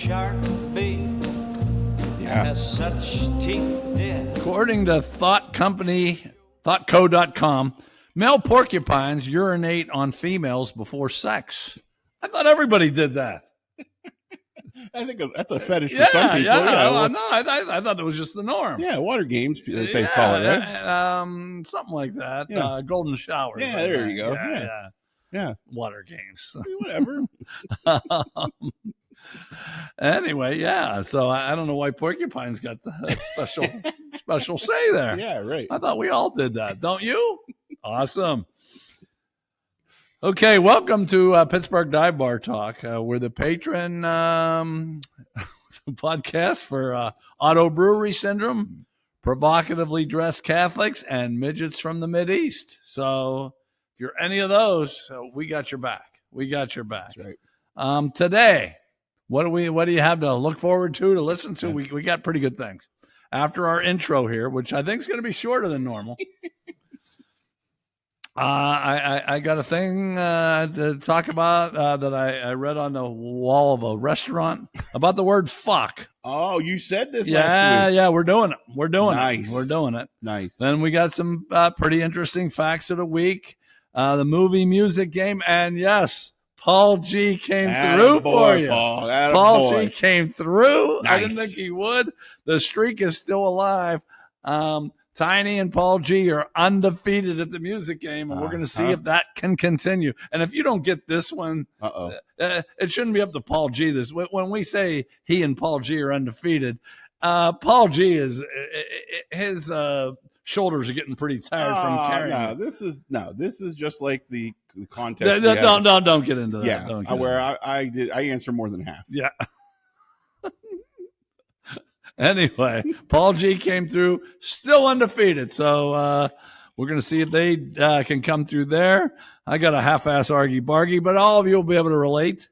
shark bait has such teeth, dear. According to thoughtco.com, male porcupines urinate on females before sex. I thought everybody did that. I think that's a fetish for some people. I thought it was just the norm. Yeah, water games, they call it, right? Something like that. Yeah. Golden showers. Yeah, there you go. Yeah. Water games. Whatever. Anyway, yeah. So I don't know why porcupines got the special say there. Yeah, right. I thought we all did that. Don't you? Awesome. Okay, welcome to Pittsburgh Dive Bar Talk. We're the patron podcast for auto-brewery syndrome, provocatively dressed Catholics, and midgets from the Mideast. So if you're any of those, we got your back. We got your back. That's right. Today, what do you have to look forward to listen to? We got pretty good things. After our intro here, which I think is going to be shorter than normal. I got a thing to talk about that I read on the wall of a restaurant about the word fuck. Oh, you said this last week. Yeah, we're doing it. We're doing Nice. it. We're doing it. Nice. Then we got some pretty interesting facts of the week, the movie music game, and yes, Paul G came through for you. Paul G came through. Nice. I didn't think he would. The streak is still alive. Tiny and Paul G are undefeated at the music game, and we're going to see if that can continue. And if you don't get this one, it shouldn't be up to Paul G. When we say he and Paul G are undefeated, Paul G his shoulders are getting pretty tired from carrying. This is just like the contest. Don't get into that. Yeah, where I answer more than half. Yeah. Anyway, Paul G came through, still undefeated. So we're going to see if they can come through there. I got a half-ass argy-bargy, but all of you will be able to relate.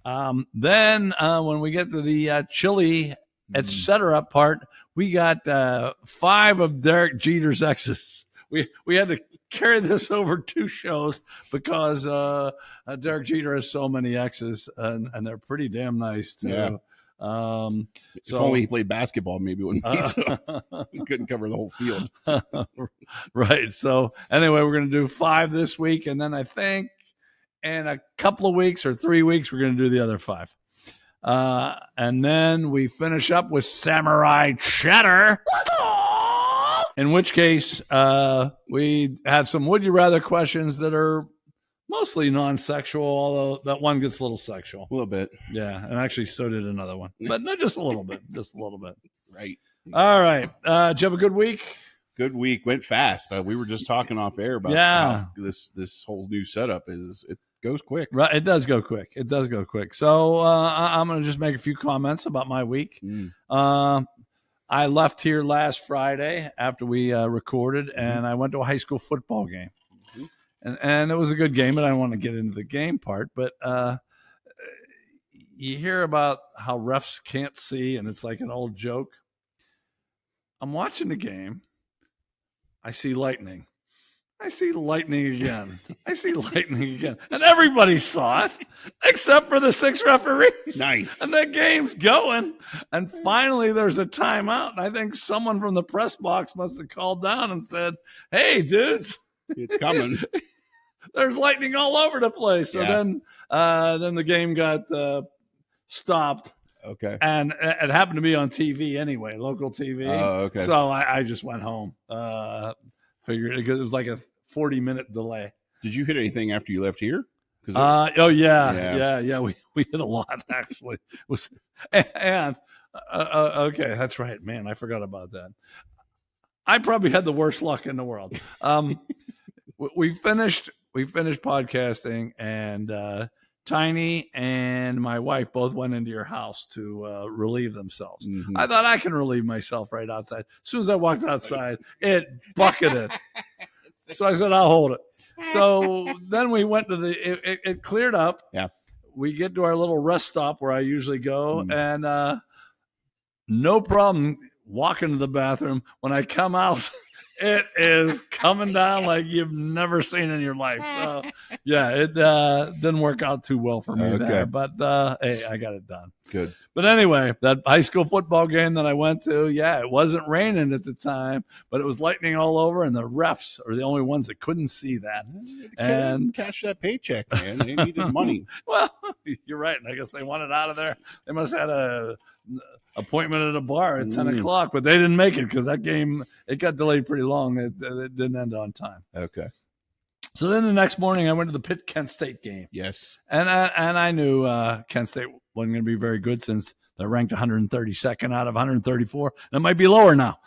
Then when we get to the chili, etc. part, we got 5 of Derek Jeter's exes. We had to carry this over 2 shows because Derek Jeter has so many exes, and they're pretty damn nice, too. Yeah. If only he played basketball, maybe when he couldn't cover the whole field. Right. So anyway, we're going to do 5 this week, and then I think in a couple of weeks or 3 weeks we're going to do the other 5. And then we finish up with Samurai Cheddar. In which case, we have some would you rather questions that are mostly non-sexual, although that one gets a little sexual. A little bit. Yeah, and actually so did another one. But not just a little bit. Just a little bit. Right. All right. Did you have a good week? Good week. Went fast. We were just talking off air about how this whole new setup it goes quick. Right. It does go quick. It does go quick. So I'm going to just make a few comments about my week. I left here last Friday after we recorded, and I went to a high school football game. And it was a good game, but I don't want to get into the game part. But you hear about how refs can't see, and it's like an old joke. I'm watching the game. I see lightning. I see lightning again. I see lightning again. And everybody saw it, except for the 6 referees. Nice. And the game's going. And finally, there's a timeout. And I think someone from the press box must have called down and said, hey, dudes. It's coming. There's lightning all over the place. So then the game got stopped. Okay. And it happened to be on TV anyway, local TV. Oh, okay. So I just went home. Figured because it was like a 40-minute delay. Did you hit anything after you left here? Yeah. We hit a lot actually. Okay, that's right, man. I forgot about that. I probably had the worst luck in the world. We finished podcasting, and Tiny and my wife both went into your house to relieve themselves. Mm-hmm. I thought I can relieve myself right outside. As soon as I walked outside, it bucketed. So I said, I'll hold it. So then we went to it cleared up. Yeah. We get to our little rest stop where I usually go, and no problem walking to the bathroom. When I come out, It is coming down like you've never seen in your life. So, yeah, it didn't work out too well for me there. But, hey, I got it done. Good. But anyway, that high school football game that I went to, yeah, it wasn't raining at the time, but it was lightning all over, and the refs are the only ones that couldn't see that. And cash that paycheck, man. They needed money. Well, you're right. I guess they wanted out of there. They must have had a appointment at a bar at 10 o'clock, but they didn't make it because that game, it got delayed pretty long. It didn't end on time. Okay. So then the next morning I went to the Pitt Kent State game. Yes. And I knew Kent State wasn't going to be very good since they're ranked 132nd out of 134. And it might be lower now.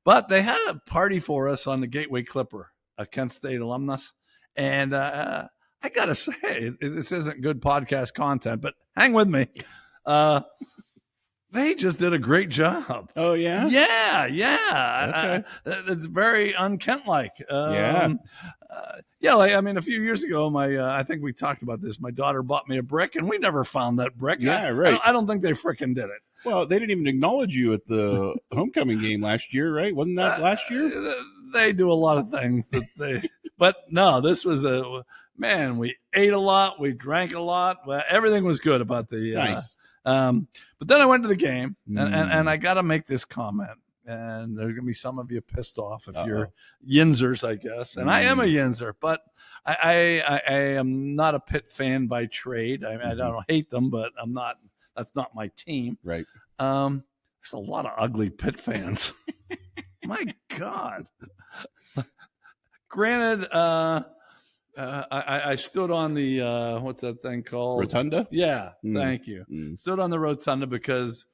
But they had a party for us on the Gateway Clipper, a Kent State alumnus. And I got to say, this isn't good podcast content, but hang with me. They just did a great job. Oh, yeah? Yeah. Okay. It's very un-Kent-like. Yeah, like, I mean, a few years ago, I think we talked about this. My daughter bought me a brick, and we never found that brick. Yeah, right. I don't think they frickin' did it. Well, they didn't even acknowledge you at the homecoming game last year, right? Wasn't that last year? They do a lot of things that they – but, no, this was man, we ate a lot. We drank a lot. Everything was good about the nice. But then I went to the game, and I got to make this comment. And there's going to be some of you pissed off if you're Yinzers, I guess. And I am a Yinzer, but I am not a Pitt fan by trade. I don't hate them, but I'm not. That's not my team. Right. There's a lot of ugly Pitt fans. My God. Granted, I stood on the what's that thing called? Rotunda? Yeah, thank you. Stood on the rotunda because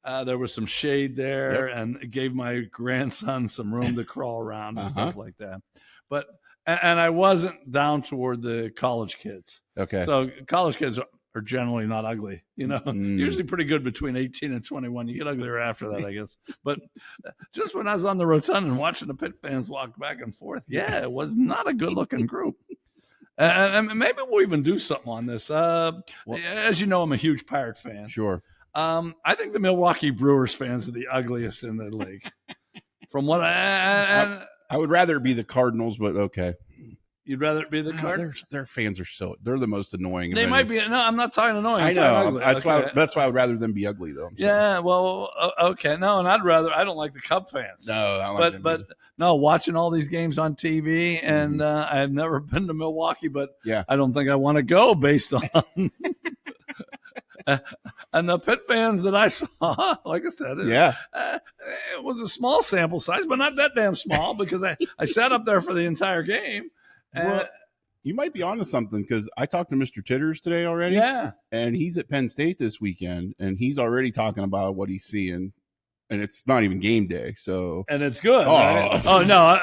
there was some shade there, and it gave my grandson some room to crawl around and stuff like that. But and I wasn't down toward the college kids. Okay. So college kids are generally not ugly, usually pretty good between 18 and 21. You get uglier after that, I guess. But just when I was on the rotunda and watching the Pitt fans walk back and forth, yeah, it was not a good looking group. And maybe we'll even do something on this. As you know, I'm a huge Pirate fan. Sure. I think the Milwaukee Brewers fans are the ugliest in the league. From what I would rather be the Cardinals, but okay. You'd rather it be the Cardinals? Their fans are they're the most annoying. They might be. No, I'm not talking annoying. I know. That's why I would rather them be ugly, though. Yeah. Well, okay. No, and I don't like the Cub fans. No, I don't like them. But no, watching all these games on TV, and I've never been to Milwaukee, but I don't think I want to go based on. And the Pitt fans that I saw, like I said, it was a small sample size, but not that damn small because I sat up there for the entire game. Well, you might be onto something because I talked to Mr. Titters today already. Yeah. And he's at Penn State this weekend, and he's already talking about what he's seeing. And it's not even game day, so and it's good. Right? Oh no,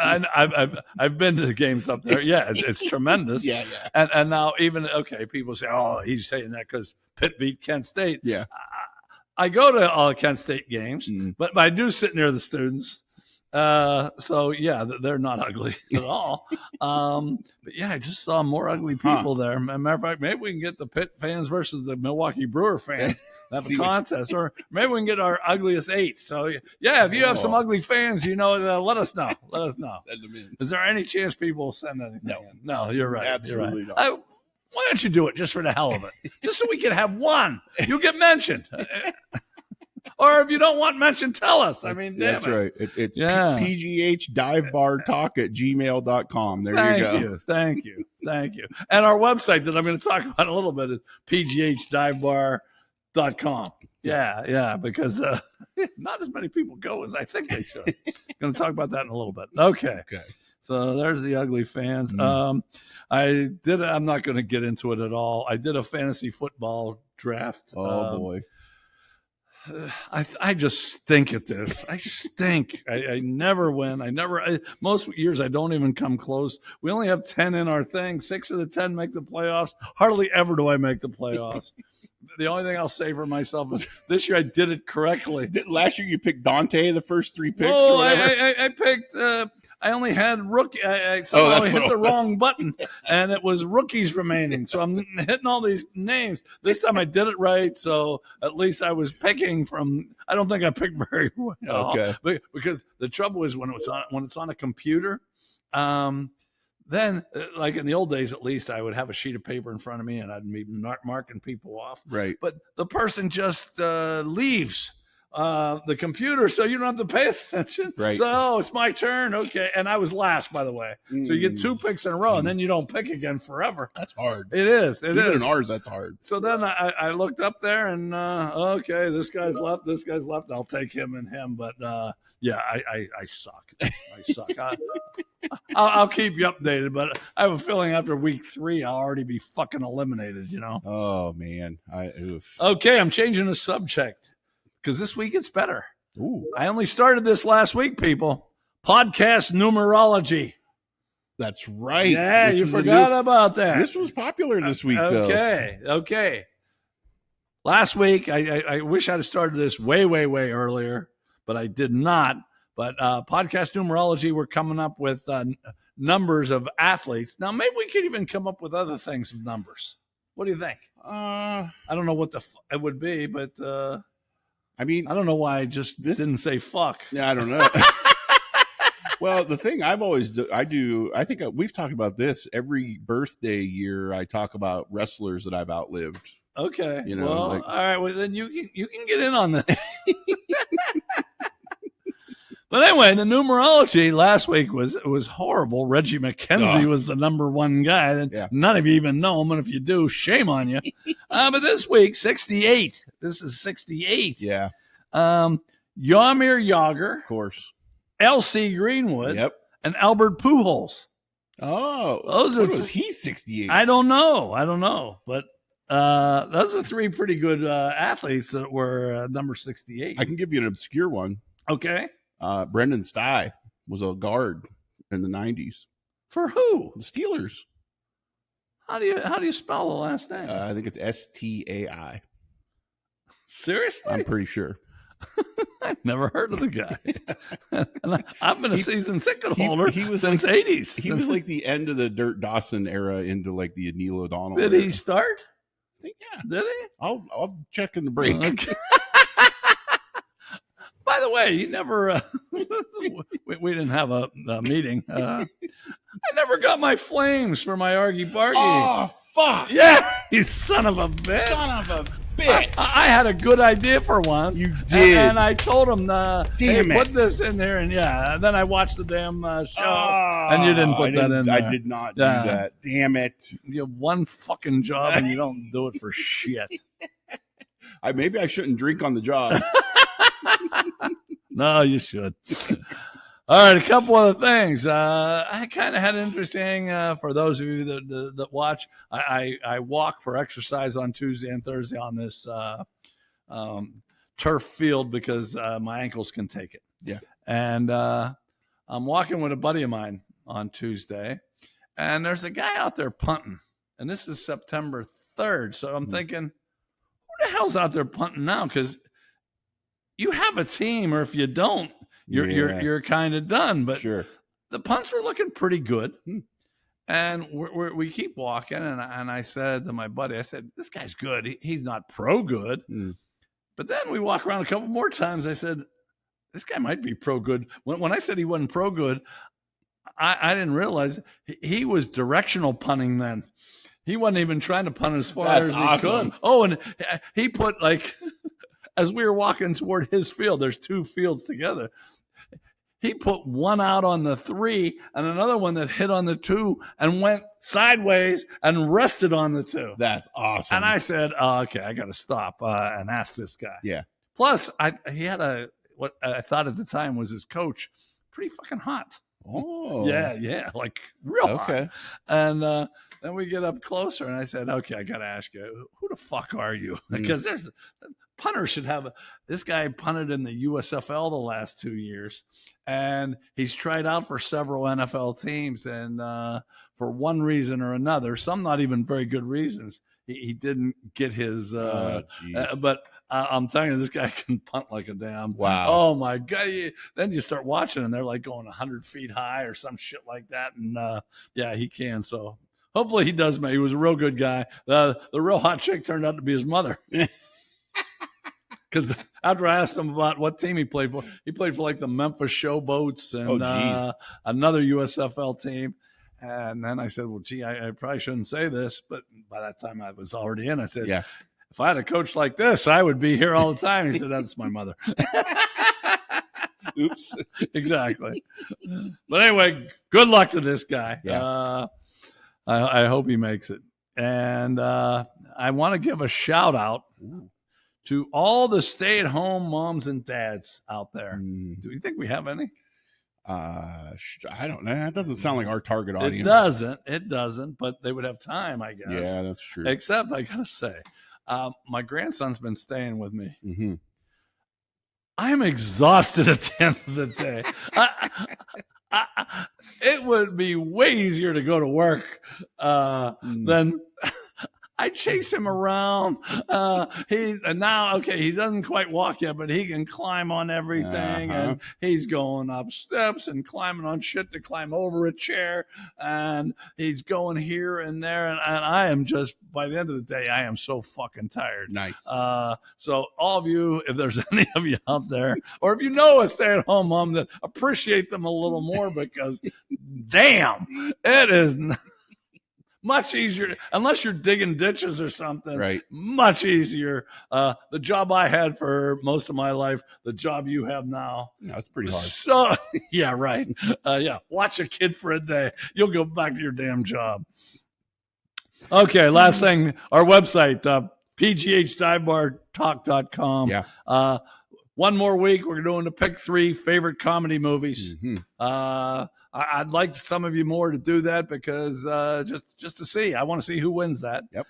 I've been to the games up there. Yeah, it's tremendous. Yeah. And now even people say, oh, he's saying that because Pitt beat Kent State. Yeah, I go to all Kent State games, but I do sit near the students. So yeah, they're not ugly at all. But yeah, I just saw more ugly people there. As a matter of fact, maybe we can get the Pitt fans versus the Milwaukee Brewer fans have a contest, or maybe we can get our ugliest 8. So yeah, if you have some ugly fans, let us know. Let us know. Send them in. Is there any chance people will send anything in? No, you're right. Absolutely you're right. not. Why don't you do it just for the hell of it? Just so we can have one. You get mentioned. Or if you don't want mentioned, tell us. I mean, that's right. It's PGHDiveBarTalk at gmail.com. There you go. Thank you. And our website that I'm going to talk about in a little bit is PGHDiveBar.com. Yeah, because not as many people go as I think they should. Going to talk about that in a little bit. Okay. So there's the ugly fans. I'm not going to get into it at all. I did a fantasy football draft. Oh, boy. I just stink at this. I stink. I never win. Most years I don't even come close. We only have 10 in our thing. 6 of the 10 make the playoffs. Hardly ever do I make the playoffs. The only thing I'll say for myself is this year I did it correctly. Last year you picked Dante the first 3 picks? Oh, I picked I only had rookie. I somehow hit the wrong button, and it was rookies remaining. So I'm hitting all these names. This time I did it right, so at least I was picking from. I don't think I picked very well. Okay. Because the trouble is when it's on a computer. Then, like in the old days, at least, I would have a sheet of paper in front of me and I'd be marking people off. Right. But the person just leaves the computer, so you don't have to pay attention. Right. So, it's my turn. Okay. And I was last, by the way. So you get 2 picks in a row, and then you don't pick again forever. That's hard. It is. Even in ours, that's hard. So then I looked up there and, okay, this guy's left. And I'll take him and him. But, yeah, I suck. I suck. I'll keep you updated, but I have a feeling after week 3, I'll already be fucking eliminated, Oh, man. Okay, I'm changing the subject because this week it's better. Ooh. I only started this last week, people. Podcast numerology. That's right. Yeah, you forgot about that. This was popular this week, though. Okay. Last week, I wish I'd have started this way, way, way earlier, but I did not. But podcast numerology, we're coming up with numbers of athletes. Now, maybe we could even come up with other things of numbers. What do you think? I don't know what it would be, but I mean, I don't know why I just didn't say fuck. Yeah, I don't know. Well, the thing I think we've talked about this every birthday year. I talk about wrestlers that I've outlived. Okay. All right. Well, then you can get in on this. But anyway, the numerology last week was horrible. Reggie McKenzie was the number 1 guy. That None of you even know him, and if you do, shame on you. But this week, 68. This is 68. Yeah. Jaromir Jagr. Of course. L.C. Greenwood. Yep. And Albert Pujols. Oh. Was he 68? I don't know. But those are 3 pretty good athletes that were number 68. I can give you an obscure one. Okay. Brendan Sty was a guard in the 90s. For who? The Steelers. How do you spell the last name? I think it's Stai. Seriously? I'm pretty sure. I've never heard of the guy. And I've been a season ticket holder since 80s. He was like the end of the Dirt Dawson era into like the Neil O'Donnell Did era. he start? I think, yeah. Did he? I'll check in the break. Okay. By the way, you never, we didn't have a meeting. I never got my flames for my argy-bargy. Oh, fuck. Yeah, you son of a bitch. Son of a bitch. I had a good idea for once. You did. And I told him, Damn put this in there. And then I watched the damn show. And you didn't put that in there. I did not do that. Damn it. You have one fucking job and you don't do it for shit. Maybe I shouldn't drink on the job. No, you should. All right, a couple other things. I kind of had an interesting, for those of you that watch, I walk for exercise on Tuesday and Thursday on this turf field because my ankles can take it. Yeah. And I'm walking with a buddy of mine on Tuesday, and there's a guy out there punting. And this is September 3rd. So I'm thinking, who the hell's out there punting now? Because you have a team, or if you don't, you're kind of done. But sure. The punts were looking pretty good. And we keep walking, and I said to my buddy, I said, this guy's good. He's not pro good. But then we walk around a couple more times. I said, this guy might be pro good. When I said he wasn't pro good, I didn't realize he was directional punting then. He wasn't even trying to punt as far as he could. Oh, and he put like... As we were walking toward his field, there's 2 fields together. He put one out on the 3 and another one that hit on the 2 and went sideways and rested on the 2. That's awesome. And I said, okay, I got to stop and ask this guy. Yeah. Plus, he had what I thought at the time was his coach, pretty fucking hot. Oh. Yeah, like real hot. Okay. And then we get up closer, and I said, okay, I got to ask you, who the fuck are you? Because punter should have this guy punted in the USFL the last 2 years, and he's tried out for several NFL teams, and for one reason or another, some not even very good reasons, he didn't get his. Jeez. But I'm telling you, this guy can punt like a damn. Wow. Oh my God! Then you start watching, and they're like going 100 feet high or some shit like that, and yeah, he can. So hopefully he does. He was a real good guy. The real hot chick turned out to be his mother. Because after I asked him about what team he played for like the Memphis Showboats and another USFL team. And then I said, well, gee, I probably shouldn't say this. But by that time I was already in. I said, Yeah. If I had a coach like this, I would be here all the time. He said, that's my mother. Oops. Exactly. But anyway, good luck to this guy. Yeah. I hope he makes it. And I want to give a shout out to all the stay-at-home moms and dads out there. Do you think we have any? I don't know. That doesn't sound like our target audience. It doesn't, but they would have time, I guess. Yeah, that's true. Except I gotta say, my grandson's been staying with me. Mm-hmm. I'm exhausted at the end of the day. It would be way easier to go to work than I chase him around. He doesn't quite walk yet, but he can climb on everything, and he's going up steps and climbing on shit to climb over a chair, and he's going here and there, and I am just, by the end of the day, I am so fucking tired. Nice. So all of you, if there's any of you out there, or if you know a stay-at-home mom, that appreciate them a little more, because damn, it is much easier, unless you're digging ditches or something. Right. Much easier. The job I had for most of my life, the job you have now. No, it's pretty hard. So, yeah, right. Watch a kid for a day. You'll go back to your damn job. Okay, last thing. Our website, PGHDiveBarTalk.com. Yeah. One more week, we're doing the pick 3 favorite comedy movies. Mm-hmm. I'd like some of you more to do that, because just to see, I want to see who wins that. Yep.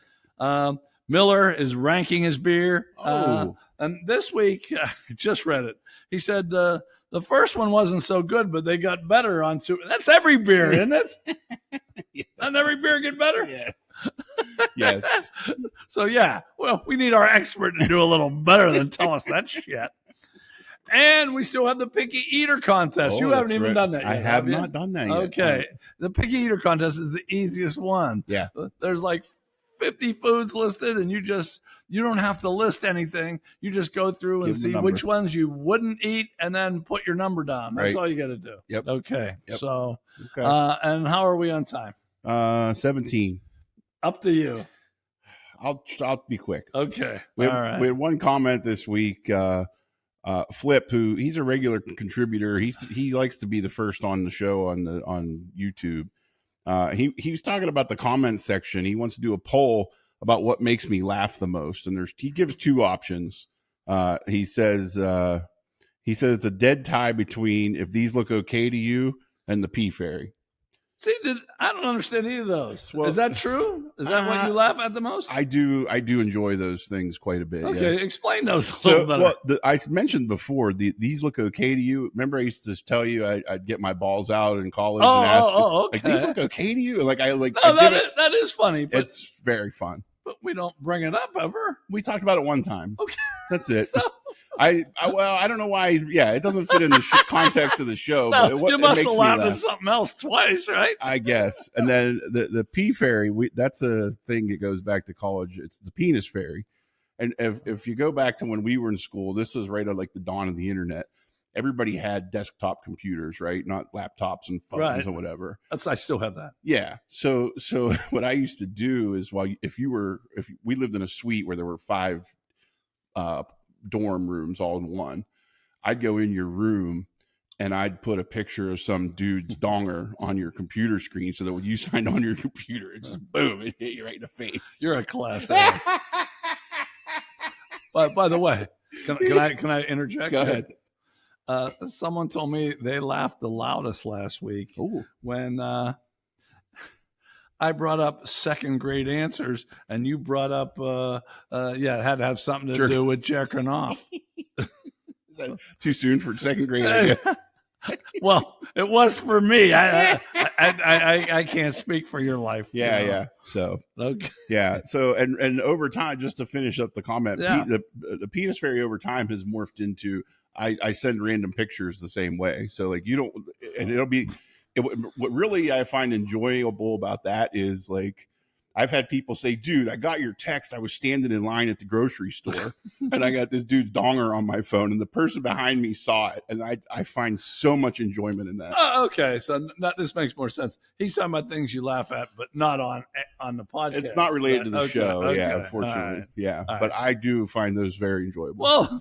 Miller is ranking his beer. Oh. And this week, I just read it. He said the first one wasn't so good, but they got better on 2. That's every beer, isn't it? Yeah. Doesn't every beer get better? Yeah. Yes. So, yeah, well, we need our expert to do a little better than tell us that shit. And we still have the Picky Eater contest. Oh, you haven't even done that yet. I have not done that yet. Okay. The Picky Eater contest is the easiest one. Yeah. There's like 50 foods listed, and you don't have to list anything. You just go through and see which ones you wouldn't eat, and then put your number down. That's all you got to do. Yep. Okay. Yep. So, and how are we on time? 17. Up to you. I'll be quick. Okay. We had one comment this week. Flip, who he's a regular contributor. He likes to be the first on the show on YouTube. He was talking about the comment section. He wants to do a poll about what makes me laugh the most, and he gives 2 options. He says it's a dead tie between If These Look Okay to You and the Pee Fairy. See, I don't understand either of those. Well, is that true? Is that what you laugh at the most? I do enjoy those things quite a bit. Okay, yes. Explain those a little better. Well, I mentioned before, These Look Okay to You. Remember, I used to tell you I'd get my balls out in college and ask, okay. like, these look okay to you? Like, that is funny. But it's very fun. But we don't bring it up ever. We talked about it one time. Okay. That's it. So, I don't know why. It doesn't fit in the context of the show. No, but you must have laughed at something else twice, right? I guess. And then the Pee Fairy, that's a thing that goes back to college. It's the Penis Fairy. And if you go back to when we were in school, this was right at like the dawn of the internet. Everybody had desktop computers, right? Not laptops and phones or whatever. I still have that. Yeah. So what I used to do is if we lived in a suite where there were 5 dorm rooms all in one, I'd go in your room and I'd put a picture of some dude's donger on your computer screen, so that when you signed on your computer, it just boom, it hit you right in the face. You're a class A. By the way, can I interject? Go ahead. Someone told me they laughed the loudest last week when I brought up second grade answers, and you brought up, it had to have something to do with jerking off. Is that too soon for second grade, I guess? Well, it was for me. I I can't speak for your life. Yeah, you know? yeah. So Okay. yeah. So and over time, just to finish up the comment, Yeah. the penis fairy over time has morphed into I send random pictures the same way. So like you don't, and it'll be what really I find enjoyable about that is like I've had people say, dude, I got your text. I was standing in line at the grocery store and I got this dude's donger on my phone and the person behind me saw it. And I find so much enjoyment in that. Oh, okay. So this makes more sense. He's talking about things you laugh at, but not on the podcast. It's not related to the show. Okay. Yeah, unfortunately. Right. Yeah. All But right. I do find those very enjoyable. Well,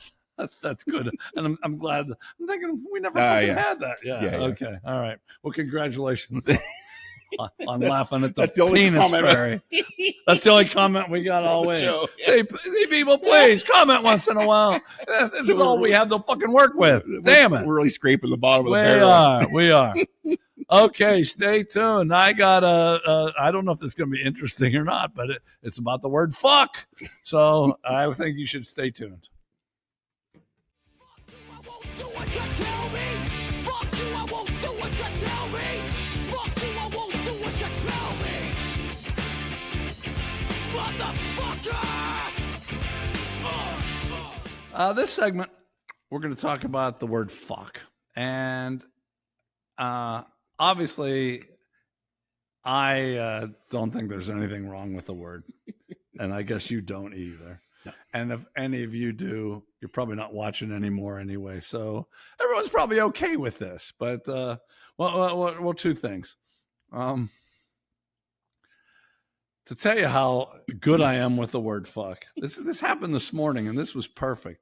that's good. And I'm glad. I'm thinking we never fucking yeah. had that. Yeah. Okay. All right. Well, congratulations on laughing at the That's the only penis comment. fairy. That's the only comment we got all week. Show, See, people, please comment once in a while. This is all we have to fucking work with. Damn it. We're really scraping the bottom of the barrel. We are. Okay, stay tuned. I got I don't know if this is going to be interesting or not, but it's about the word fuck. So I think you should stay tuned. This segment, we're going to talk about the word fuck. And obviously, I don't think there's anything wrong with the word. And I guess you don't either. No. And if any of you do, you're probably not watching anymore anyway. So everyone's probably okay with this. But, well, two things. To tell you how good I am with the word fuck, this happened this morning, and this was perfect.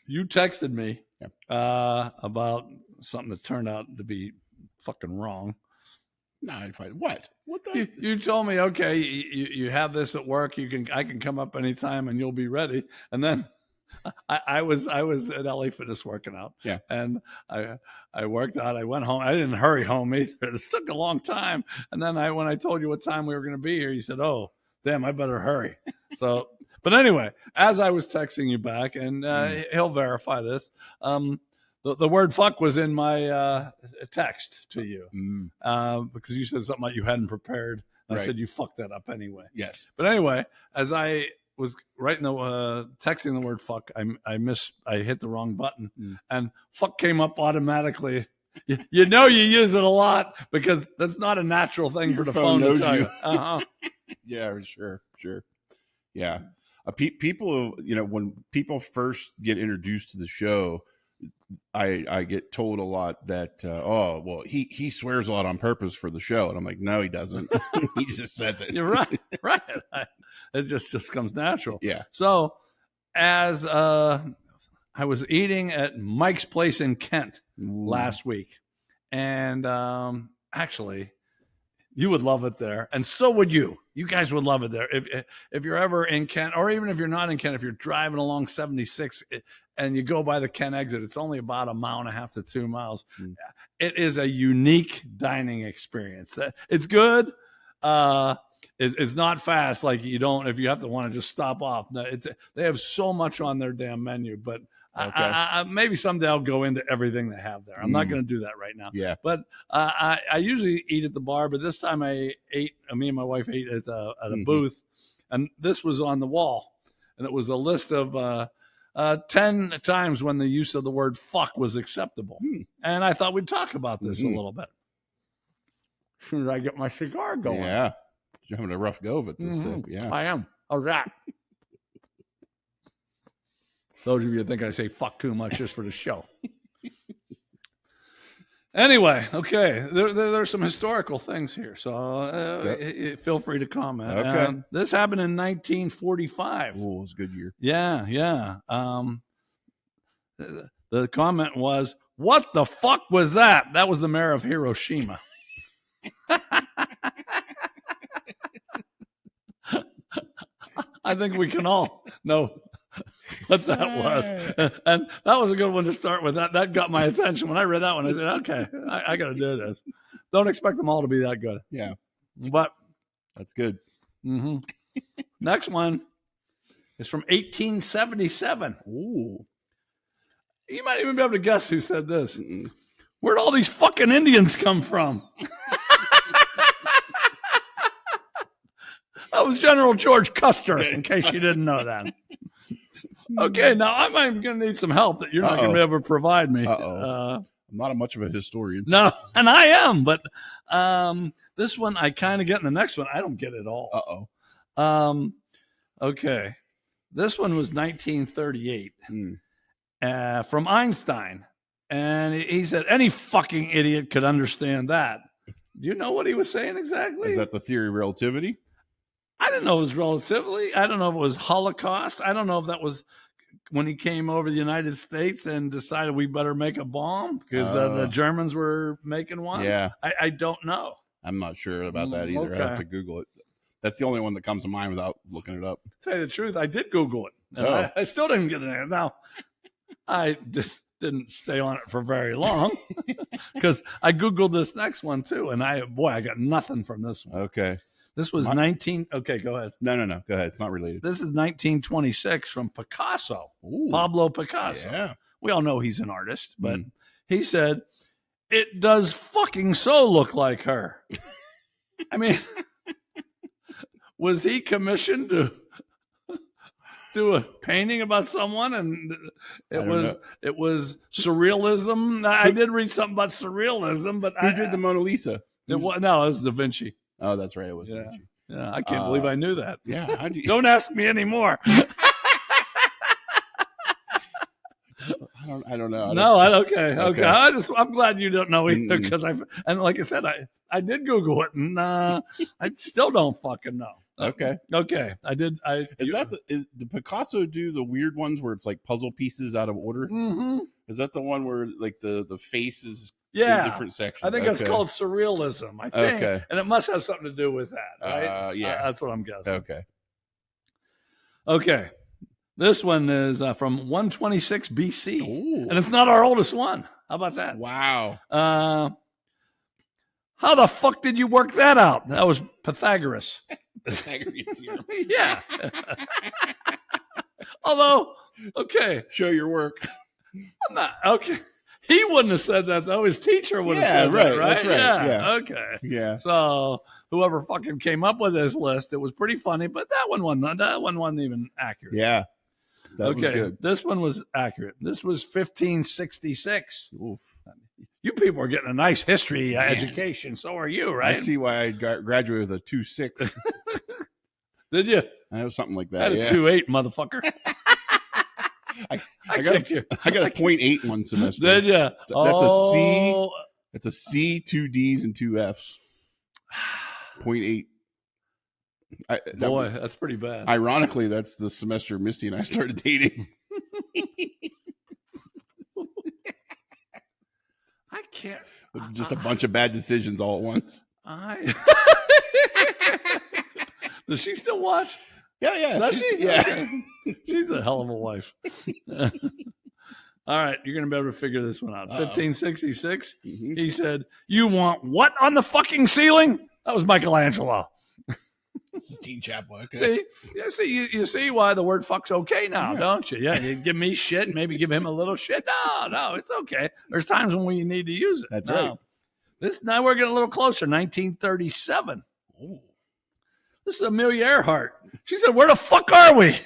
You texted me about something that turned out to be fucking wrong. No, what? What the? You told me, okay, you have this at work. I can come up anytime, and you'll be ready. And then I was at LA Fitness working out. Yeah, and I worked out. I went home. I didn't hurry home either. It took a long time. And then when I told you what time we were going to be here, you said, "Oh, damn, I better hurry." So. But anyway, as I was texting you back, and he'll verify this, the word fuck was in my text to you because you said something like you hadn't prepared. I said you fucked that up anyway. Yes. But anyway, as I was writing texting the word fuck, I hit the wrong button, and fuck came up automatically. You use it a lot because that's not a natural thing for the phone to tell you. Yeah, sure. Yeah. People, when people first get introduced to the show, I get told a lot that, he swears a lot on purpose for the show. And I'm like, no, he doesn't. He just says it. You're right. It just comes natural. Yeah. So as I was eating at Mike's Place in Kent last week, and actually, you would love it there, and so would you. You guys would love it there. If you're ever in Kent, or even if you're not in Kent, if you're driving along 76 and you go by the Kent exit, it's only about 1.5 miles to 2 miles. It is a unique dining experience. It's good. It's not fast. Like if you have to want to just stop off. They have so much on their damn menu, but okay. Maybe someday I'll go into everything they have there. I'm not going to do that right now. Yeah. But I usually eat at the bar, but this time me and my wife ate at a booth, and this was on the wall, and it was a list of 10 times when the use of the word fuck was acceptable. And I thought we'd talk about this a little bit. As soon as I get my cigar going. Yeah. You're having a rough go of it this yeah. I am. How's that? Those of you that think I say fuck too much just for the show. Anyway, okay. There's some historical things here, so feel free to comment. Okay. This happened in 1945. Oh, it was a good year. Yeah. The comment was, "What the fuck was that?" That was the mayor of Hiroshima. I think we can all know what that was. And that was a good one to start with. That got my attention. When I read that one, I said, okay, I got to do this. Don't expect them all to be that good. Yeah. But that's good. Next one is from 1877. Ooh. You might even be able to guess who said this. Where'd all these fucking Indians come from? That was General George Custer, in case you didn't know that. Okay, now I'm going to need some help that you're not going to be able to provide me. I'm not much of a historian. No, and I am, but this one I kind of get, and the next one I don't get at all. Okay, this one was 1938 from Einstein, and he said any fucking idiot could understand that. Do you know what he was saying exactly? Is that the theory of relativity? I didn't know it was relatively. I don't know if it was Holocaust. I don't know if that was when he came over the United States and decided we better make a bomb because the Germans were making one. Yeah. I don't know. I'm not sure about that either. Okay. I have to Google it. That's the only one that comes to mind without looking it up. To tell you the truth, I did Google it. And I still didn't get it. Now, I just didn't stay on it for very long because I Googled this next one too. And I got nothing from this one. Okay. This was Okay, go ahead. No. Go ahead. It's not related. This is 1926 from Picasso. Ooh. Pablo Picasso. Yeah. We all know he's an artist, but he said, it does fucking so look like her. I mean, was he commissioned to do a painting about someone? And it was surrealism. I did read something about surrealism, but who did the Mona Lisa? No, it was Da Vinci. Oh, that's right. It was Da Vinci. Yeah, I can't believe I knew that. Yeah. How do you... Don't ask me anymore. I don't know. Okay. I'm glad you don't know either because and like I said, I did Google it and I still don't fucking know. Okay. I did. Did Picasso do the weird ones where it's like puzzle pieces out of order? Mm-hmm. Is that the one where like the face is in different sections? I think that's called surrealism. I think, and it must have something to do with that, right? Yeah, that's what I'm guessing. Okay. This one is from 126 BC, Ooh. and it's not our oldest one. How about that? Wow. How the fuck did you work that out? That was Pythagoras. Yeah. Although, show your work. I'm not okay. He wouldn't have said that though. His teacher would have said that, right? That's right. Yeah. Okay. Yeah. So whoever fucking came up with this list, it was pretty funny, but that one wasn't even accurate. Yeah. That was good. This one was accurate. This was 1566. Oof. You people are getting a nice history education. So are you, right? I see why I graduated with a 2.6. Did you? I have something like that. I had a 2.8, motherfucker. I got a 0.8 one semester. Did you? That's a C. That's a C, 2 D's, and 2 F's. 0.8. That's pretty bad. Ironically, that's the semester Misty and I started dating. I can't. Just a bunch of bad decisions all at once. Does she still watch? Yeah. Does she? Yeah. Okay. She's a hell of a wife. All right, you're going to be able to figure this one out. 1566, he said, "You want what on the fucking ceiling?" That was Michelangelo. Sistine Chapel. Okay. See, you see why the word fuck's okay now, don't you? Yeah, you give me shit, maybe give him a little shit. No, it's okay. There's times when we need to use it. That's right. Now we're getting a little closer. 1937. Ooh. This is Amelia Earhart. She said, "Where the fuck are we?"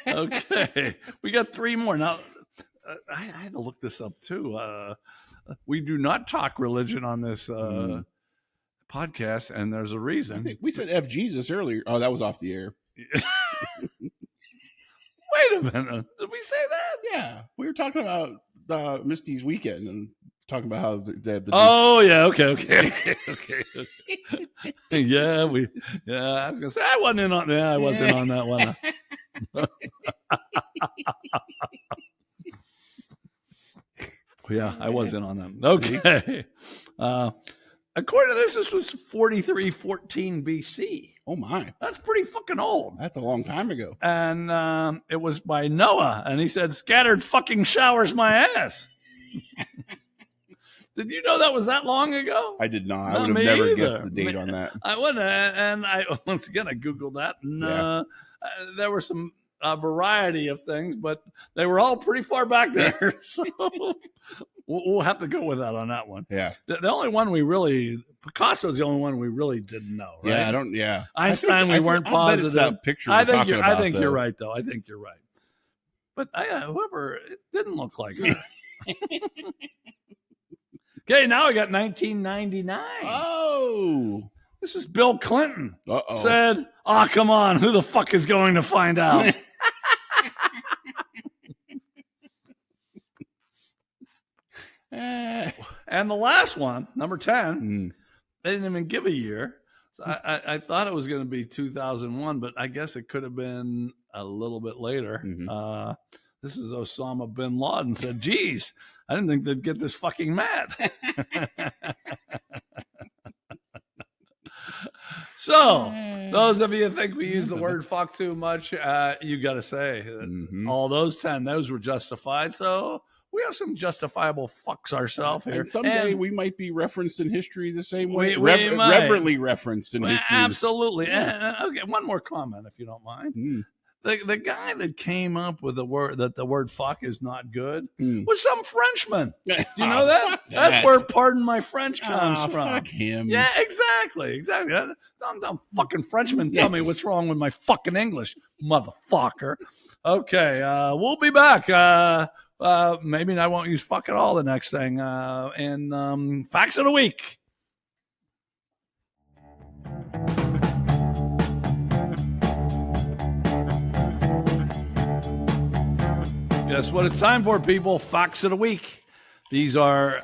Okay, we got 3 more now. I had to look this up too. We do not talk religion on this podcast, and there's a reason. We said F Jesus earlier. Oh, that was off the air. Wait a minute. Did we say that? Yeah, we were talking about Misty's weekend and talking about how they have the. Oh yeah, okay. Yeah, I was gonna say I wasn't in on. Yeah, I wasn't on that one. Yeah, I wasn't on that. Okay. According to this was 4314 BC. Oh my, that's pretty fucking old. That's a long time ago. And it was by Noah, and he said, "Scattered fucking showers my ass." Did you know that was that long ago? I did not. I Not would have me never either. guessed the date on that. I wouldn't, and I once again I googled that, and there were some variety of things, but they were all pretty far back there. So we'll have to go with that on that one. Yeah. The only one we really Picasso's the only one we really didn't know. Right? Yeah, I don't. Yeah, Einstein, we weren't I'll bet it's positive. that picture. I think you're right, though. I think you're right. But whoever, it didn't look like her. Okay, now we got 1999. Oh, this is Bill Clinton. Uh-oh. Said, "Oh, come on, who the fuck is going to find out?" And the last one, number 10, they didn't even give a year. So I thought it was going to be 2001, but I guess it could have been a little bit later. Mm-hmm. This is Osama bin Laden said, "Geez, I didn't think they'd get this fucking mad." So, those of you who think we use the word fuck too much, you got to say that all those 10, those were justified. So, we have some justifiable fucks ourselves here. And someday we might be referenced in history the same way. We might. Reverently referenced in history. Absolutely. Okay, one more comment, if you don't mind. The guy that came up with the word fuck is not good was some Frenchman. Do you know that? That's where pardon my French comes from. Fuck him. Yeah, exactly. Don't fucking Frenchman tell me what's wrong with my fucking English, motherfucker. Okay, we'll be back. Maybe I won't use fuck at all the next thing. And facts of the week. Guess what it's time for, people? Facts of the week. These are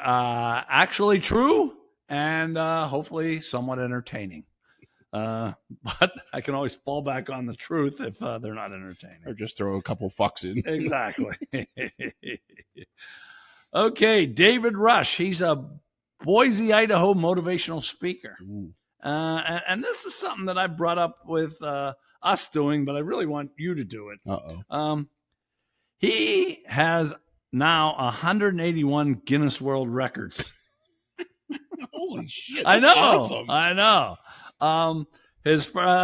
actually true and hopefully somewhat entertaining. But I can always fall back on the truth if they're not entertaining. Or just throw a couple fucks in. Exactly. Okay, David Rush. He's a Boise, Idaho motivational speaker. And this is something that I brought up with us doing, but I really want you to do it. Uh-oh. He has now 181 Guinness World Records. Holy shit. I know. Awesome. I know. I'll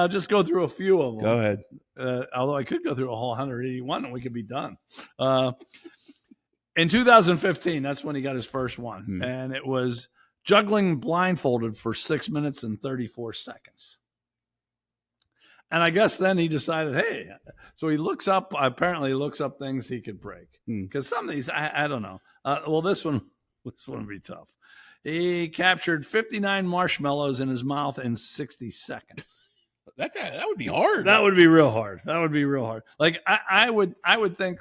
just go through a few of them. Go ahead. Although I could go through a whole 181 and we could be done. In 2015, that's when he got his first one. And it was juggling blindfolded for 6 minutes and 34 seconds. And I guess then he decided, hey, so he apparently looks up things he could break. Because some of these, I don't know. Well, this one would be tough. He captured 59 marshmallows in his mouth in 60 seconds. That would be hard. That would be real hard. Like I would think,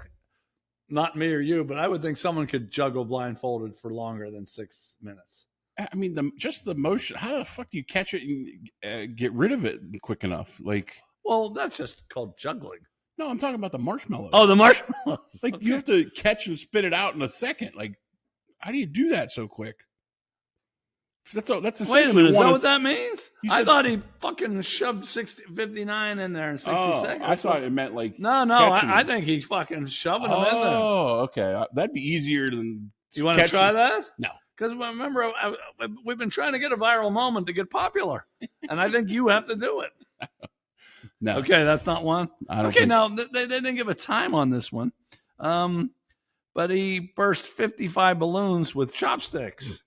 not me or you, but I would think someone could juggle blindfolded for longer than 6 minutes. I mean, just the motion. How the fuck do you catch it and get rid of it quick enough? Like, well, that's just called juggling. No, I'm talking about the marshmallows. Oh, the marshmallows. Like you have to catch and spit it out in a second. Like, how do you do that so quick? That's essentially. Wait a minute, is that what that means? I thought he fucking shoved 59 in there in 60 seconds. I thought it meant like no. I think he's fucking shoving them in there. Oh, okay. That'd be easier than. You want to try that? No. Because remember, we've been trying to get a viral moment to get popular, and I think you have to do it. No. Okay, that's not one. Okay, now they didn't give a time on this one, but he burst 55 balloons with chopsticks.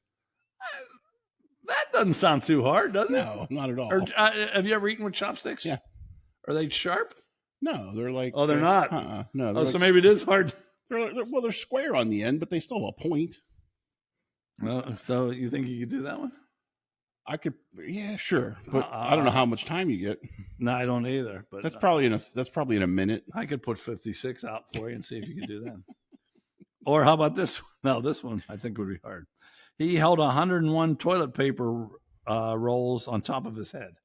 That doesn't sound too hard, does it? No, not at all. Or, have you ever eaten with chopsticks? Yeah. Are they sharp? No, they're like. Oh, they're not. No. They're so maybe it is hard. They're square on the end, but they still have a point. Well, so you think you could do that one? I could, yeah, sure, but I don't know how much time you get. No, I don't either. But that's probably in a minute. I could put 56 out for you and see if you can do that. Or how about this one? No, this one I think would be hard. He held 101 toilet paper rolls on top of his head.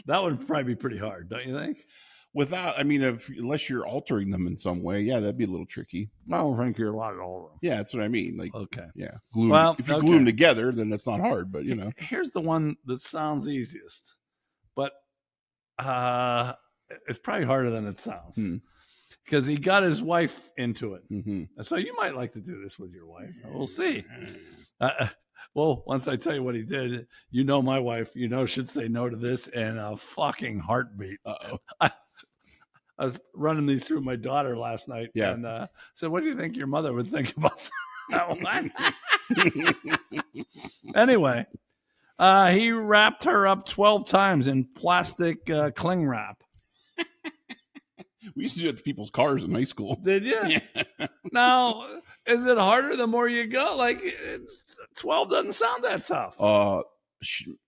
That would probably be pretty hard, don't you think? Unless you're altering them in some way, yeah, that'd be a little tricky. I don't think you're allowed to alter them. Yeah, that's what I mean. Like, okay, yeah, if you glue them together, then that's not hard. But here's the one that sounds easiest, but it's probably harder than it sounds because he got his wife into it. So you might like to do this with your wife. We'll see. Well, once I tell you what he did, my wife, should say no to this in a fucking heartbeat. Uh-oh. I was running these through my daughter last night, and said, "What do you think your mother would think about that one?" Anyway, he wrapped her up 12 times in plastic cling wrap. We used to do it to people's cars in high school. Did you? Yeah. Now, is it harder the more you go? Like, 12 doesn't sound that tough.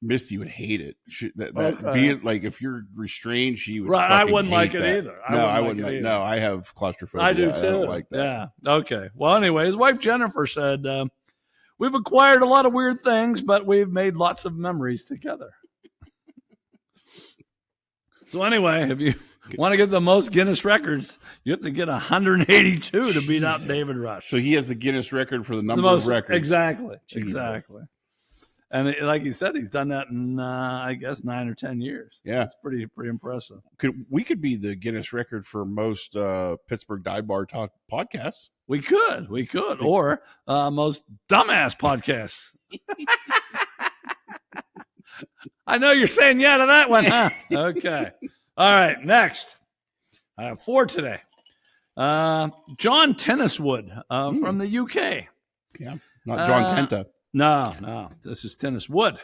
Misty would hate it. Okay. Being like, if you're restrained, she would. Right, I wouldn't hate like that. it either. I wouldn't. No, I have claustrophobia. I do too. I don't like that. Yeah. Okay. Well, anyway, his wife Jennifer said, "We've acquired a lot of weird things, but we've made lots of memories together." So anyway, if you want to get the most Guinness records, you have to get 182 to beat out David Rush. So he has the Guinness record for the number of records. Exactly. Jesus. Exactly. And like he said, he's done that in, I guess, 9 or 10 years. Yeah. It's pretty impressive. We could be the Guinness record for most Pittsburgh Dive Bar Talk podcasts. We could. Or most dumbass podcasts. I know you're saying yeah to that one, huh? Okay. All right, next. I have 4 today. John Tenniswood from the UK. Yeah, not John Tenta. No. This is Tenniswood.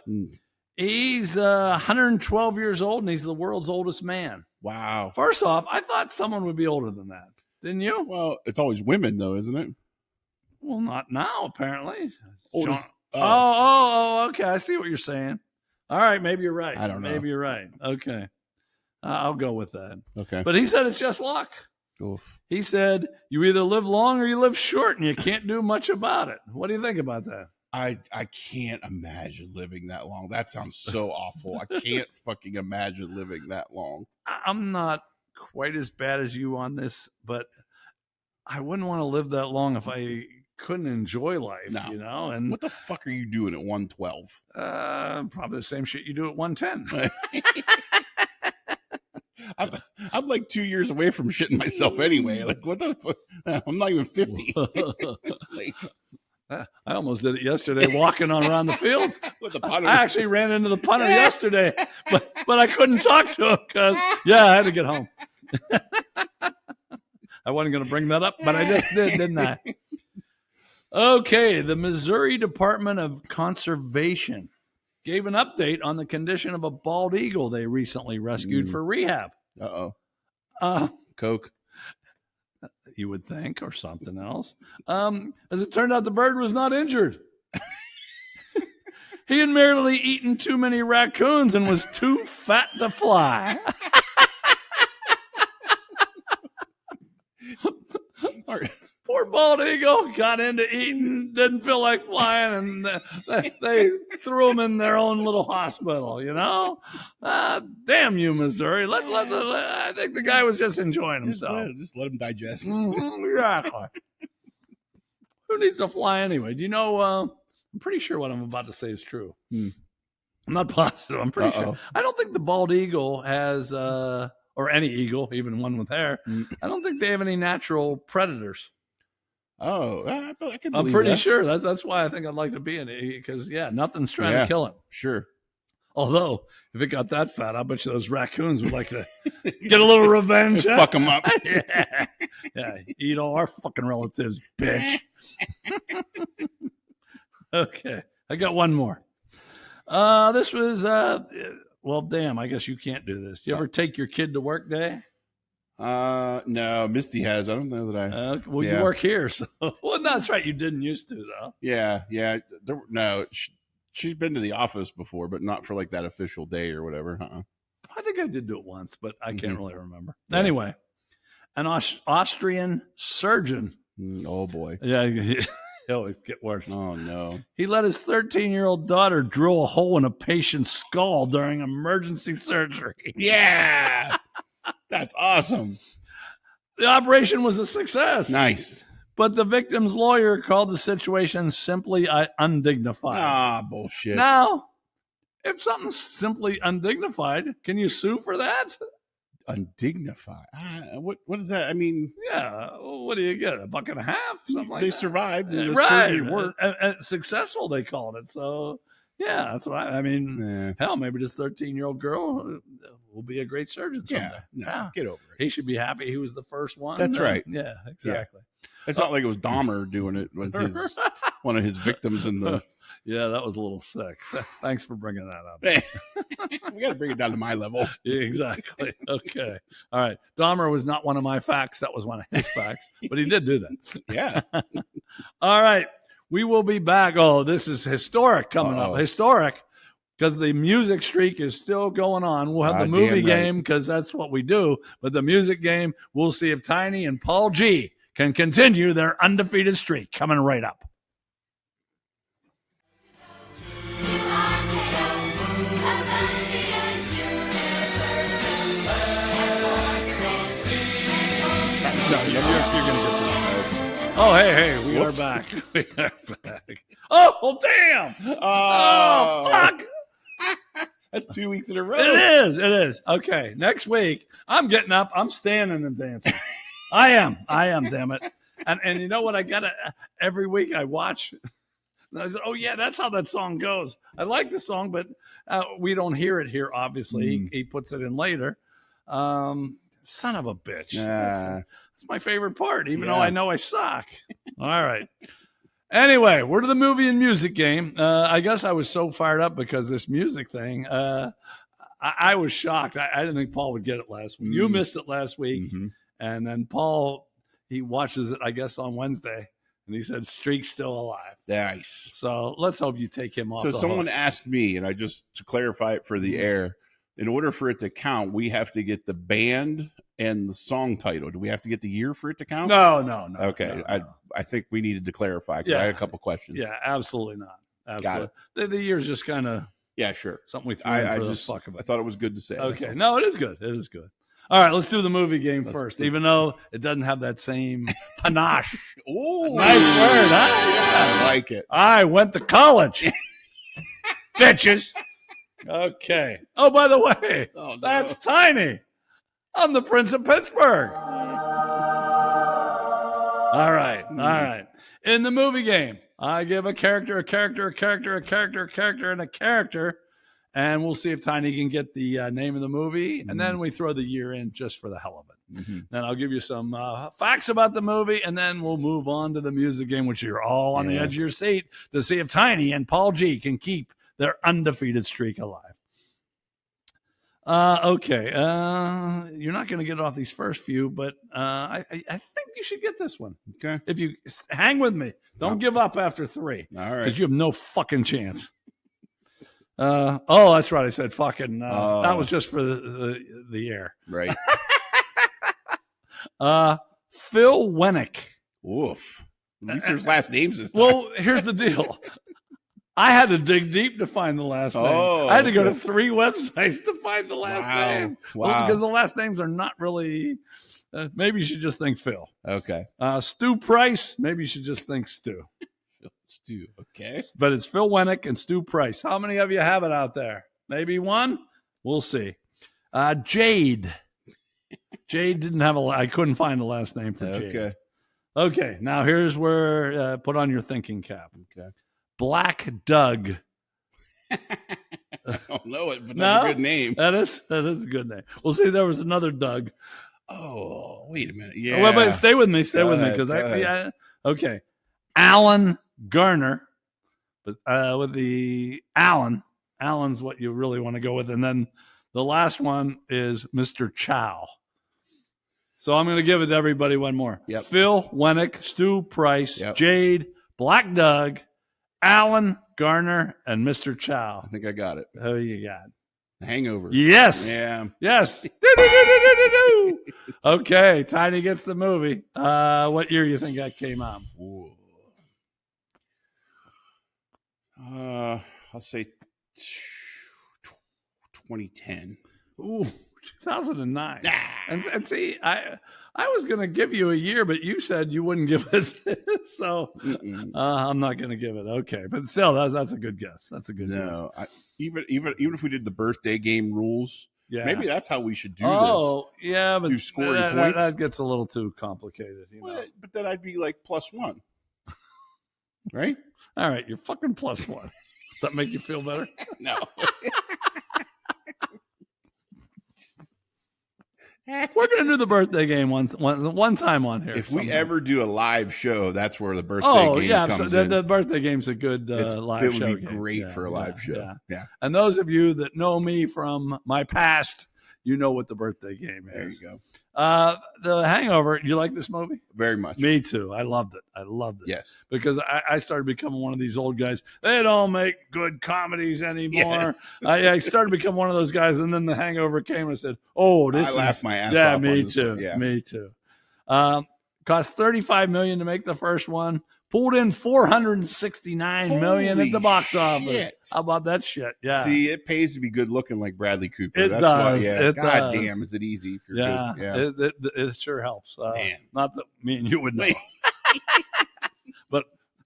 He's 112 years old, and he's the world's oldest man. Wow. First off, I thought someone would be older than that. Didn't you? Well, it's always women, though, isn't it? Well, not now, apparently. Oldest, okay. I see what you're saying. All right, maybe you're right. I don't know. Maybe you're right. Okay. I'll go with that. Okay. But he said it's just luck. Oof. He said you either live long or you live short, and you can't do much about it. What do you think about that? I can't imagine living that long. That sounds so awful. I can't fucking imagine living that long. I'm not quite as bad as you on this, but I wouldn't want to live that long if I couldn't enjoy life, No. And what the fuck are you doing at 112? Probably the same shit you do at 110. I'm like 2 years away from shitting myself anyway. Like, what the fuck? I'm not even 50. Like, I almost did it yesterday, walking on around the fields. with the punter. I actually ran into the punter yesterday, but I couldn't talk to him because, I had to get home. I wasn't going to bring that up, but I just did, didn't I? Okay, the Missouri Department of Conservation gave an update on the condition of a bald eagle they recently rescued for rehab. Coke. You would think, or something else. As it turned out, the bird was not injured. He had merely eaten too many raccoons and was too fat to fly. Poor bald eagle got into eating, didn't feel like flying, and they threw him in their own little hospital, Damn you, Missouri. I think the guy was just enjoying himself. Just let him digest. Exactly. Who needs to fly anyway? Do you know, I'm pretty sure what I'm about to say is true. I'm not positive. I'm pretty sure. I don't think the bald eagle has, or any eagle, even one with hair, I don't think they have any natural predators. Oh, I can believe I'm pretty that. sure. That's why I think I'd like to be in it, because, nothing's trying to kill him. Sure. Although, if it got that fat, I bet you those raccoons would like to get a little revenge. Fuck them up. Yeah, eat all our fucking relatives, bitch. Okay, I got one more. This was, well, damn, I guess you can't do this. Do you ever take your kid to work day? No, Misty has. I don't know that I. You work here, so well, that's right. You didn't used to, though. Yeah. She's been to the office before, but not for like that official day or whatever. I think I did do it once, but I can't really remember. Yeah. Anyway, an Austrian surgeon. Oh boy. Yeah, it'll get worse. Oh no. He let his 13-year-old daughter drill a hole in a patient's skull during emergency surgery. Yeah. That's awesome. The operation was a success. Nice. But the victim's lawyer called the situation simply undignified. Bullshit. Now, if something's simply undignified, can you sue for that? undignified. What is that? I mean, Yeah. What do you get? $1.50? Something like they that. survived in the Right. surgery work. Successful, they called it. So, yeah, that's what I mean. Yeah. Hell, maybe this 13-year-old girl will be a great surgeon someday. Get over it. He should be happy he was the first one. That's right. Yeah, exactly. It's not like it was Dahmer doing it when one of his victims in the. Yeah, that was a little sick. Thanks for bringing that up. We got to bring it down to my level. Yeah, exactly. Okay. All right. Dahmer was not one of my facts. That was one of his facts, but he did do that. Yeah. All right. We will be back. Oh, this is historic coming up. Historic because the music streak is still going on. We'll have the movie game because that's what we do. But the music game, we'll see if Tiny and Paul G can continue their undefeated streak. Coming right up. No, you're going to get this. Oh, hey, we are back. We are back. Oh, damn. Oh, fuck. That's 2 weeks in a row. It is. Okay, next week, I'm getting up. I'm standing and dancing. I am, damn it. And you know what? I got to, every week I watch. And I said, oh, yeah, that's how that song goes. I like the song, but we don't hear it here, obviously. He puts it in later. Son of a bitch. That's my favorite part, even though I know I suck. All right. Anyway, we're to the movie and music game. I guess I was so fired up because this music thing, I was shocked. I didn't think Paul would get it last week. You missed it last week. And then Paul, he watches it, I guess, on Wednesday. And he said, streak's still alive. Nice. So let's hope you take him off. So someone asked me, and I just, to clarify it for the air, in order for it to count, we have to get the band and the song title. Do we have to get the year for it to count? No. Okay. No. I think we needed to clarify because I had a couple questions. Yeah, absolutely not. Absolutely. Got it. The year's just kind of sure. Something we threw in for the fuck of it. I thought it was good to say. Okay. No, it is good. It is good. All right, let's do the movie game first, even though it doesn't have that same panache. Oh, nice word, huh? Yeah, I like it. I went to college. Bitches. Okay. Oh, by the way, that's Tiny. I'm the Prince of Pittsburgh. All right. In the movie game, I give a character, and we'll see if Tiny can get the name of the movie, and then we throw the year in just for the hell of it. Then I'll give you some facts about the movie, and then we'll move on to the music game, which you're all on the edge of your seat to see if Tiny and Paul G can keep their undefeated streak alive. Okay. You're not going to get off these first few, but I think you should get this one. Okay. If you hang with me, don't give up after 3. All right. Because you have no fucking chance. That's right. I said fucking. That was just for the air. Right. Phil Wennick. Oof. At least there's last names this time. Well, here's the deal. I had to dig deep to find the last name. I had to go to 3 websites to find the last name. Wow. Because the last names are not really. Maybe you should just think Phil. Okay. Stu Price. Maybe you should just think Stu. Stu. Okay. But it's Phil Wennick and Stu Price. How many of you have it out there? Maybe one? We'll see. Jade. Jade didn't have I couldn't find the last name for Jade. Okay. Now here's where put on your thinking cap. Okay. Black Doug. I don't know it, but that's a good name. That is a good name. We'll see. There was another Doug. Oh, wait a minute. Yeah. Well, but stay with me. Stay with me because okay. Alan Garner, but with the Alan's what you really want to go with, and then the last one is Mr. Chow. So I'm going to give it to everybody one more. Yep. Phil Wennick, Stu Price, Jade, Black Doug, Alan Garner, and Mr. Chow. I think I got it. Who you got? Hangover. Yes. Yeah. Yes. Okay. Tiny gets the movie. What year you think that came out? I'll say 2010. Ooh, 2009. And see, I was going to give you a year, but you said you wouldn't give it. So I'm not going to give it. Okay. But still, that's a good guess. That's a good guess. Even if we did the birthday game rules, Yeah. Maybe that's how we should do this. Oh, yeah, but Do scoring points? that gets a little too complicated. You know? But then I'd be like +1. Right? All right, you're fucking +1. Does that make you feel better? No. We're gonna do the birthday game one time on here. If we ever do a live show, that's where the birthday game comes so in. the birthday game's a good live show. It would be game. great for a live show. Yeah. And those of you that know me from my past, you know what the birthday game is. There you go. The Hangover. You like this movie? Very much. Me too. I loved it. Yes. Because I started becoming one of these old guys. They don't make good comedies anymore. Yes. I started becoming one of those guys, and then The Hangover came and I said, "Oh, this is." I laughed my ass yeah, off. me on this too. one. Yeah. Me too. Cost $35 million to make the first one. Pulled in $469 million at the box office. How about that shit? Yeah. See, it pays to be good looking like Bradley Cooper. It That's does. Why, yeah. It God does. damn, is it easy if you're Yeah. good? Yeah. It sure helps. Man. Not that me and you would know, but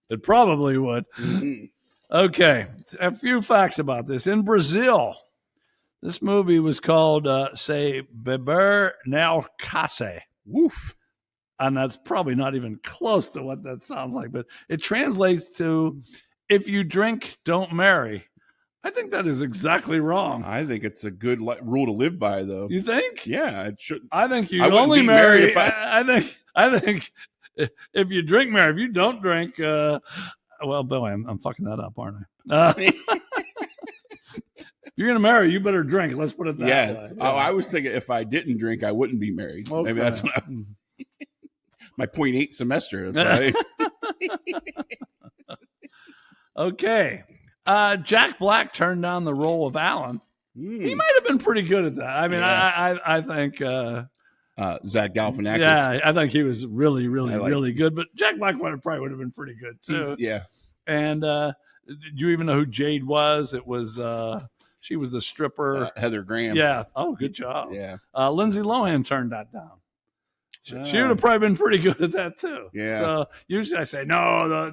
it probably would. Mm-hmm. Okay. A few facts about this. In Brazil, this movie was called Se Beber Não Case. Woof. And that's probably not even close to what that sounds like, but it translates to if you drink, don't marry. I think that is exactly wrong. I think it's a good rule to live by, though. You think? Yeah, it should. I think you I wouldn't only be marry. married if I think if you drink, marry. If you don't drink, well, boy, I'm fucking that up, aren't I? If you're gonna marry, you better drink. Let's put it that way. Yes. Yeah. Oh, I was thinking if I didn't drink, I wouldn't be married. Okay. Maybe that's what my 0.8 semester. That's Okay. Jack Black turned down the role of Alan. He might have been pretty good at that. I mean, Yeah. I think Zach Galifianakis. yeah, I think he was really, really, I like- really good. But Jack Black probably would have been pretty good too. Yeah. And did you even know who Jade was? It was she was the stripper. Heather Graham. Yeah. Oh, good job. Yeah. Lindsay Lohan turned that down. She would have probably been pretty good at that too. Yeah. So usually I say no.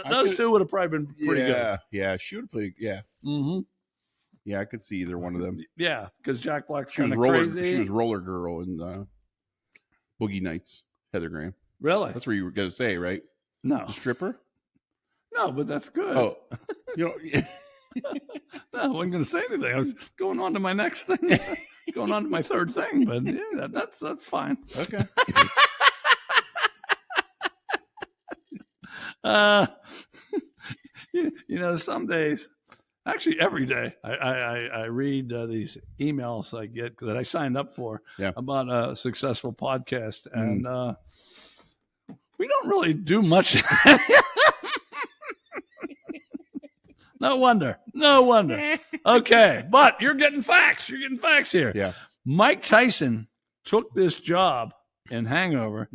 Those two would have probably been pretty good. Yeah. She would have played. Yeah. Mm-hmm. Yeah. I could see either one of them. Yeah, because Jack Black's She was kind of crazy. She was Roller Girl in Boogie Nights. Heather Graham. Really? That's what you were gonna say, right? No, The stripper. no, but that's good. Oh, you know. No, I wasn't going to say anything. I was going on to my next thing, going on to my third thing. But yeah, that's fine. Okay. You know, some days, actually every day, I read these emails I get that I signed up for about a successful podcast, and we don't really do much. No wonder. Okay, but you're getting facts. You're getting facts here. Yeah. Mike Tyson took this job in Hangover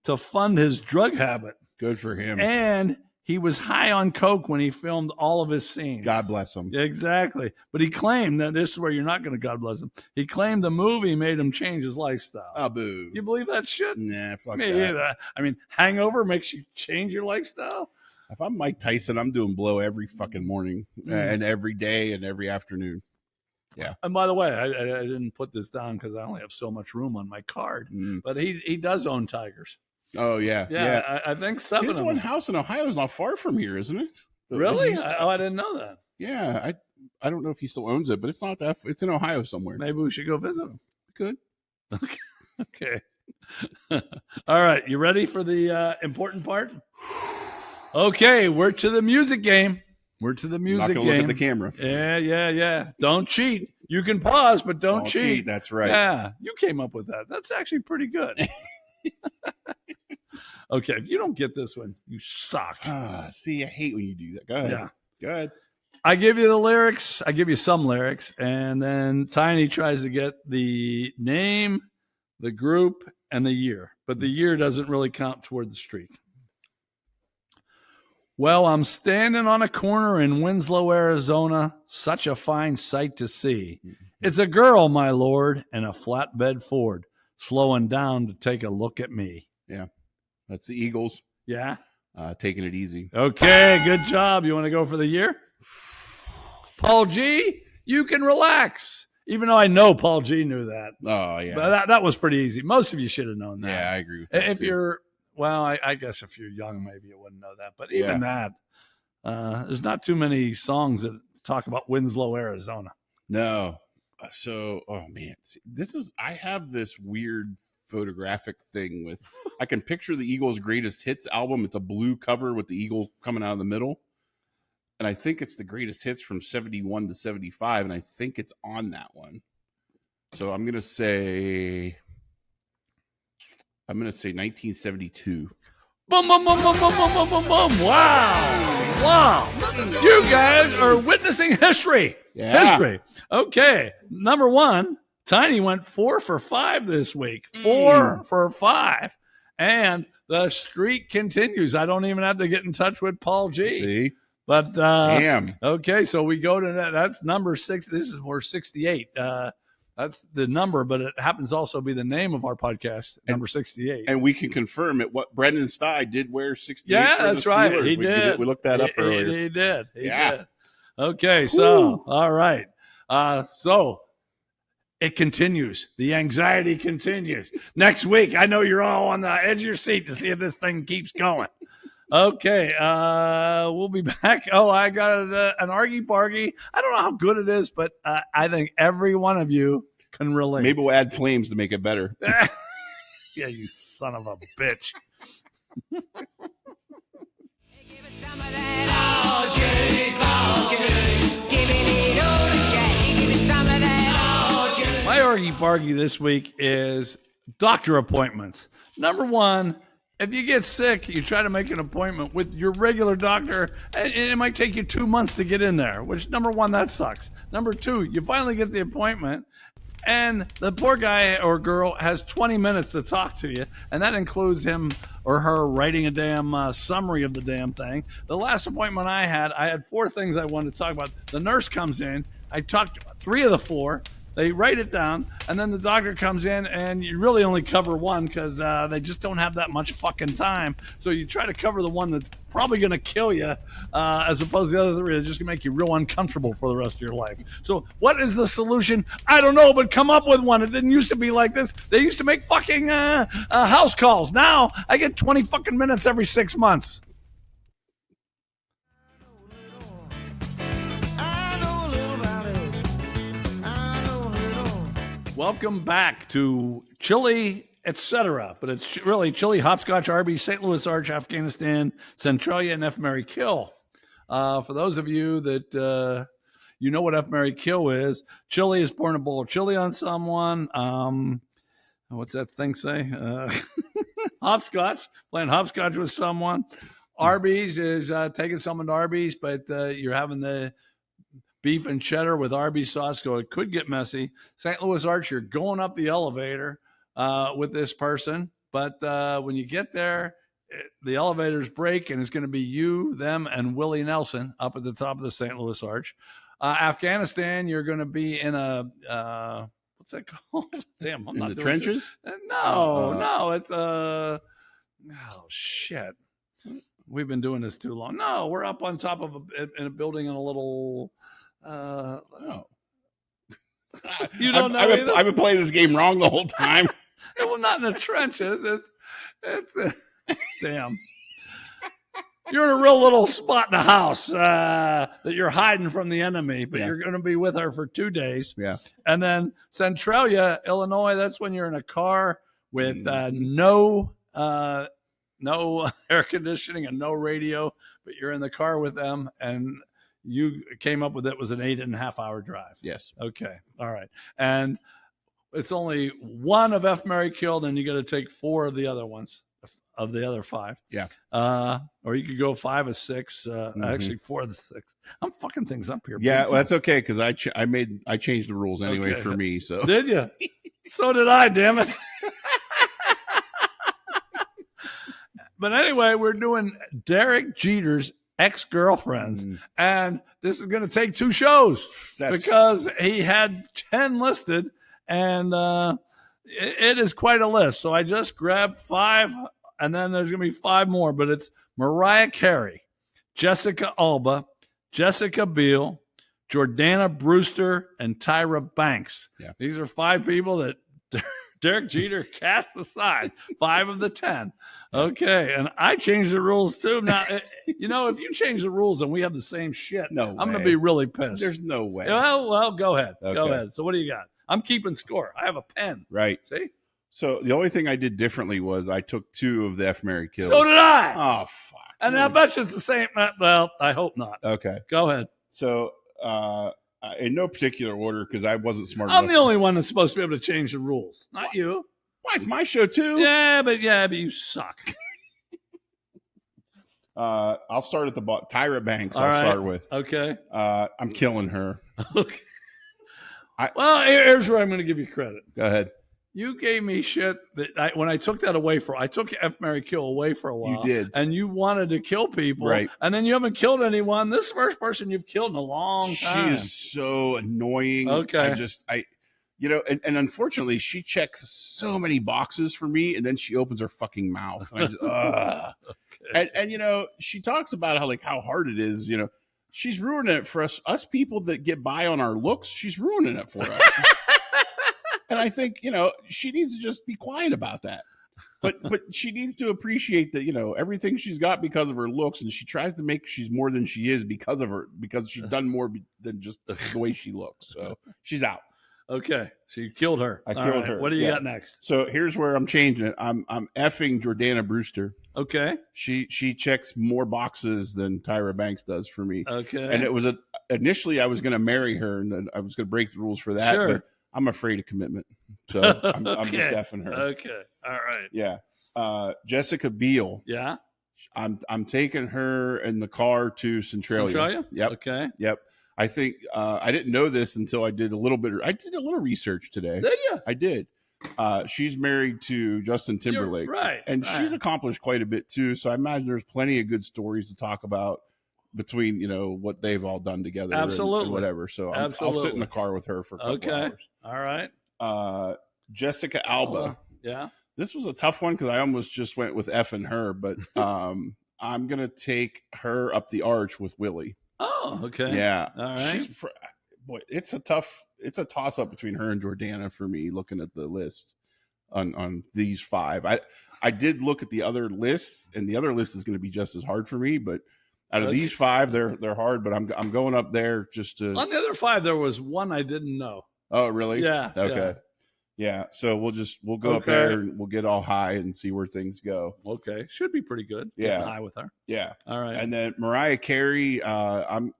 to fund his drug habit. Good for him. And he was high on coke when he filmed all of his scenes. God bless him. Exactly. But he claimed that this is where you're not going to God bless him. He claimed the movie made him change his lifestyle. Oh, boo. You believe that shit? Nah, fuck Me that. either. I mean, Hangover makes you change your lifestyle? If I'm Mike Tyson, I'm doing blow every fucking morning and every day and every afternoon. Yeah. And by the way, I didn't put this down because I only have so much room on my card. But he does own tigers. Oh, yeah. Yeah. I think 7 His of one them. house in Ohio is not far from here, isn't it? Really? I didn't know that. Yeah. I don't know if he still owns it, but it's not that. It's in Ohio somewhere. Maybe we should go visit him. Good. Okay. All right. You ready for the important part? Okay. We're to the music game. Not gonna look at the camera. Yeah. Don't cheat. You can pause, but don't cheat. That's right. Yeah. You came up with that. That's actually pretty good. Okay. If you don't get this one, you suck. See, I hate when you do that. Go ahead. Yeah. Go ahead. I give you the lyrics. I give you some lyrics. And then Tiny tries to get the name, the group, and the year. But the year doesn't really count toward the streak. Well, I'm standing on a corner in Winslow, Arizona. Such a fine sight to see. It's a girl, my lord, in a flatbed Ford, slowing down to take a look at me. Yeah. That's the Eagles. Yeah? Taking it easy. Okay, good job. You want to go for the year? Paul G., you can relax. Even though I know Paul G knew that. Oh, yeah. But that was pretty easy. Most of you should have known that. Yeah, I agree with that. If you're, well, I guess if you're young, maybe you wouldn't know that. But even that, there's not too many songs that talk about Winslow, Arizona. No. So, oh man, I have this weird photographic thing with, I can picture the Eagles' greatest hits album. It's a blue cover with the eagle coming out of the middle. And I think it's the greatest hits from 71 to 75. And I think it's on that one. So I'm going to say 1972. Boom, boom, boom, boom, boom, boom, boom, boom, boom. Wow. Wow. You guys are witnessing history. Yeah. History. Okay. Number one, Tiny went 4 for 5 this week. 4 for 5. And the streak continues. I don't even have to get in touch with Paul G. See? But, damn. Okay. So we go to that. That's number 6. This is more 68. That's the number, but it happens also to be the name of our podcast, number 68. And we can confirm it. What Brendan Stye did wear 68. Yeah, for that's the right. Steelers. He did. We looked that up earlier. He did. He Yeah. did. Okay, so all right. So it continues. The anxiety continues. Next week, I know you're all on the edge of your seat to see if this thing keeps going. Okay, we'll be back. Oh, I got an argy-bargy. I don't know how good it is, but I think every one of you can relate. Maybe we'll add flames to make it better. Yeah, you son of a bitch. My argy-bargy this week is doctor appointments. Number one, if you get sick, you try to make an appointment with your regular doctor, and it might take you 2 months to get in there, which, number one, that sucks. Number two, you finally get the appointment, and the poor guy or girl has 20 minutes to talk to you, and that includes him or her writing a damn summary of the damn thing. The last appointment I had 4 things I wanted to talk about. The nurse comes in. I talked 3 of the 4. They write it down, and then the doctor comes in, and you really only cover one because they just don't have that much fucking time. So you try to cover the one that's probably going to kill you, as opposed to the other 3 that are just going to make you real uncomfortable for the rest of your life. So what is the solution? I don't know, but come up with one. It didn't used to be like this. They used to make fucking house calls. Now I get 20 fucking minutes every 6 months. Welcome back to Chili, etc. But it's really Chili, Hopscotch, Arby's, St. Louis Arch, Afghanistan, Centralia, and F. Mary Kill. For those of you that you know what F. Mary Kill is, Chili is pouring a bowl of chili on someone. What's that thing say? Hopscotch, playing hopscotch with someone. Arby's is taking someone to Arby's, but you're having the beef and cheddar with Arby's sauce, so it could get messy. St. Louis Arch, you're going up the elevator with this person, but when you get there, the elevators break, and it's going to be you, them, and Willie Nelson up at the top of the St. Louis Arch. Afghanistan, you're going to be in a what's that called? Damn, I'm not in the trenches. No, it's oh shit. We've been doing this too long. No, we're up on top of a building in a little. No. You don't know. I've been playing this game wrong the whole time. Well, not in the trenches. It's damn. You're in a real little spot in the house that you're hiding from the enemy, but you're going to be with her for 2 days. Yeah. And then Centralia, Illinois, that's when you're in a car with no air conditioning and no radio, but you're in the car with them, and you came up with it was an 8.5 hour drive. Yes. Okay. All right. And it's only one of F. Mary Kill, then you got to take 4 of the other ones, of the other 5. Yeah. Or you could go 5 of 6. Actually, 4 of the 6. I'm fucking things up here. Yeah, well, that's okay because I changed the rules anyway for me. So did you? So did I. Damn it. But anyway, we're doing Derek Jeter's ex-girlfriends, and this is going to take 2 shows because he had 10 listed, and it is quite a list. So I just grabbed 5, and then there's going to be 5 more, but it's Mariah Carey, Jessica Alba, Jessica Biel, Jordana, Brewster, and Tyra Banks. Yeah. These are 5 people that Derek Jeter cast aside. 5 of the 10. Okay, and I changed the rules too. Now, if you change the rules and we have the same shit, I'm going to be really pissed. There's no way. Well, go ahead. Okay. Go ahead. So what do you got? I'm keeping score. I have a pen. Right. See? So the only thing I did differently was I took 2 of the F, Marry, Kill. So did I. Oh, fuck. And I bet you it's the same. Well, I hope not. Okay. Go ahead. So in no particular order, because I wasn't smart I'm enough. the only one that's supposed to be able to change the rules, not you. Why? It's my show, too. Yeah, but you suck. I'll start at the bottom. Tyra Banks, All I'll right. start with. Okay. I'm killing her. Okay. Well, here's where I'm going to give you credit. Go ahead. You gave me shit that when I took that away I took F, Marry, Kill away for a while. You did. And you wanted to kill people. Right. And then you haven't killed anyone. This is the first person you've killed in a long time. She is so annoying. Okay. And unfortunately, she checks so many boxes for me, and then she opens her fucking mouth. And I just, Okay. And she talks about how hard it is. She's ruining it for us people that get by on our looks. She's ruining it for us. And I think, she needs to just be quiet about that. But she needs to appreciate that, everything she's got because of her looks, and she tries to make she's more than she is because she's done more than just the way she looks. So she's out. Okay. So you killed her. I killed her. What do you got next? So here's where I'm changing it. I'm effing Jordana Brewster. Okay. She checks more boxes than Tyra Banks does for me. Okay. And it was initially I was going to marry her, and then I was going to break the rules for that. Sure. But I'm afraid of commitment, so I'm just effing her. Okay. All right. Yeah. Jessica Biel. Yeah. I'm taking her in the car to Centralia. Centralia? Yep. Okay. Yep. I think I didn't know this until I did a little research today. Did you? I did. She's married to Justin Timberlake. You're right. And right. she's accomplished quite a bit too. So I imagine there's plenty of good stories to talk about between, what they've all done together. Absolutely. And whatever. So I'll sit in the car with her for a couple hours. All right. Jessica Alba. Yeah. This was a tough one because I almost just went with F and her, but I'm going to take her up the arch with Willie. Oh, okay. Yeah. All right. It's a toss up between her and Jordana for me, looking at the list on these 5. I did look at the other lists, and the other list is going to be just as hard for me, but out of these 5, they're hard, but I'm going up there just to. On the other 5, there was one I didn't know. Oh, really? Yeah. Okay. Yeah. So we'll go up there and we'll get all high and see where things go. Okay. Should be pretty good. Yeah. Getting high with her. Yeah. All right. And then Mariah Carey, I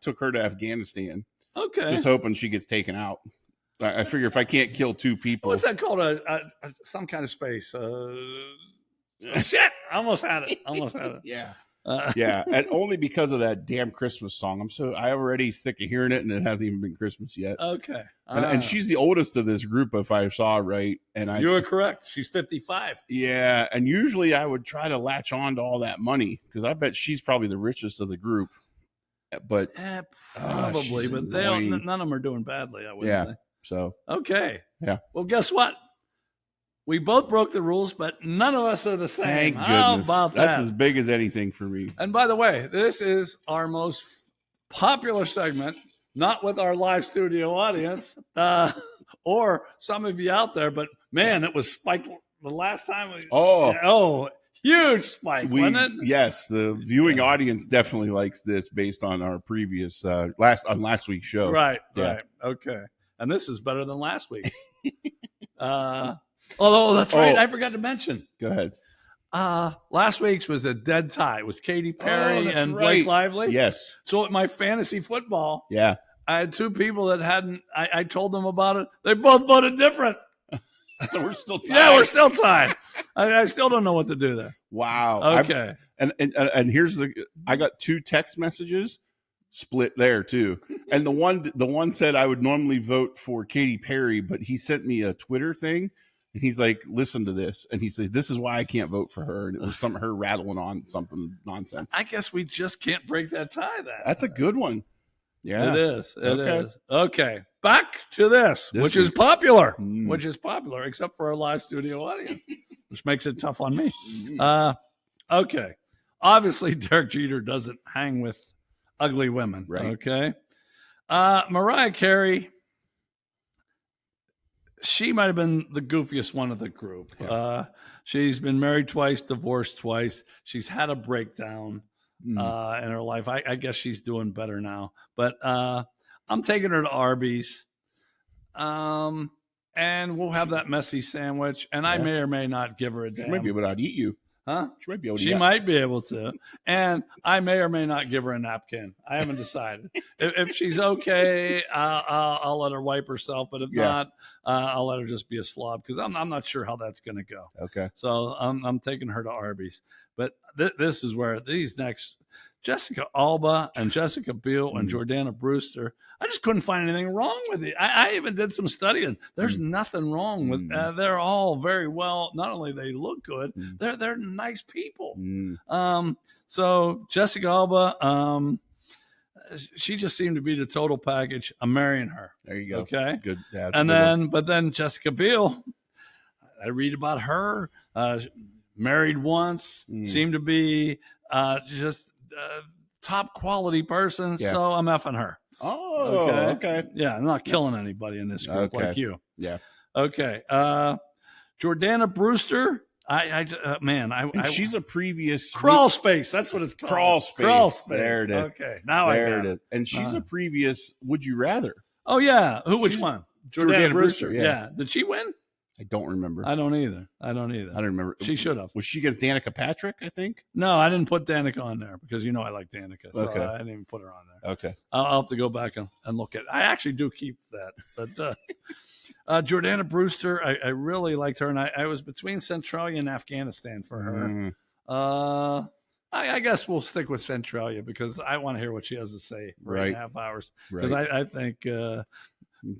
took her to Afghanistan. Okay. Just hoping she gets taken out. I figure if I can't kill 2 people. What's that called? Some kind of space. Shit. I almost had it. Yeah. Yeah. And only because of that damn Christmas song. I already sick of hearing it, and it hasn't even been Christmas yet. Okay. And she's the oldest of this group, if I saw right. And you are correct. She's 55. Yeah. And usually I would try to latch on to all that money because I bet she's probably the richest of the group. But probably, but none of them are doing badly, I wouldn't think. So okay. Yeah. Well, guess what? We both broke the rules, but none of us are the same. Thank How goodness. about that? That's as big as anything for me. And by the way, this is our most popular segment, not with our live studio audience or some of you out there, but man, it was spiked the last time. Huge spike, wasn't it? Yes, the viewing audience definitely likes this based on our previous last week's show. Right. Okay. And this is better than last week. Although that's right, I forgot to mention. Go ahead. Last week's was a dead tie. It was Katy Perry and Blake Lively. Yes. So at my fantasy football, I had 2 people that hadn't. I told them about it. They both voted different. So we're still tied. Yeah, we're still tied. I still don't know what to do there. Wow. Okay. And here's I got 2 text messages split there too. And the one said I would normally vote for Katy Perry, but he sent me a Twitter thing. And he's like, listen to this. And he says, this is why I can't vote for her. And it was her rattling on something nonsense. I guess we just can't break that tie then. That's a good one. Yeah. It is. It is. Okay. Back to this which is popular, except for our live studio audience, which makes it tough on me. Okay. Obviously, Derek Jeter doesn't hang with ugly women. Right. Okay. Mariah Carey, she might have been the goofiest one of the group. Yeah. She's been married twice, divorced twice. She's had a breakdown in her life. I guess she's doing better now. But I'm taking her to Arby's. And we'll have that messy sandwich. And I may or may not give her a damn. She might be able to eat you. Huh? She might be able to. She might be able to, and I may or may not give her a napkin. I haven't decided. If she's okay, I'll let her wipe herself. But if not, I'll let her just be a slob because I'm not sure how that's going to go. Okay. So I'm taking her to Arby's. But this is where these next Jessica Alba and Jessica Biel and Jordana Brewster. I just couldn't find anything wrong with it. I even did some studying. There's nothing wrong with. They're all very well. Not only they look good, they're nice people. So Jessica Alba, she just seemed to be the total package. I'm marrying her. There you go. Okay, good. Yeah, but then Jessica Biel, I read about her. Married once, seemed to be just top quality person. Yeah. So I'm effing her. Oh, okay. Yeah, I'm not killing anybody in this group like you. Yeah. Okay. Jordana Brewster. She's a previous crawl space. That's what it's called. Crawl space. There it is. Okay. Now there it is. And she's a previous Would You Rather. Oh yeah. Which one? Jordana Brewster. Yeah. Did she win? I don't remember. I don't either. I don't remember. She should have. Was she against Danica Patrick, I think? No, I didn't put Danica on there because I like Danica. So okay. I didn't even put her on there. Okay. I'll have to go back and look at it. I actually do keep that. But Jordana Brewster, I really liked her. And I was between Centralia and Afghanistan for her. I guess we'll stick with Centralia because I want to hear what she has to say for 8.5 hours. Because I think...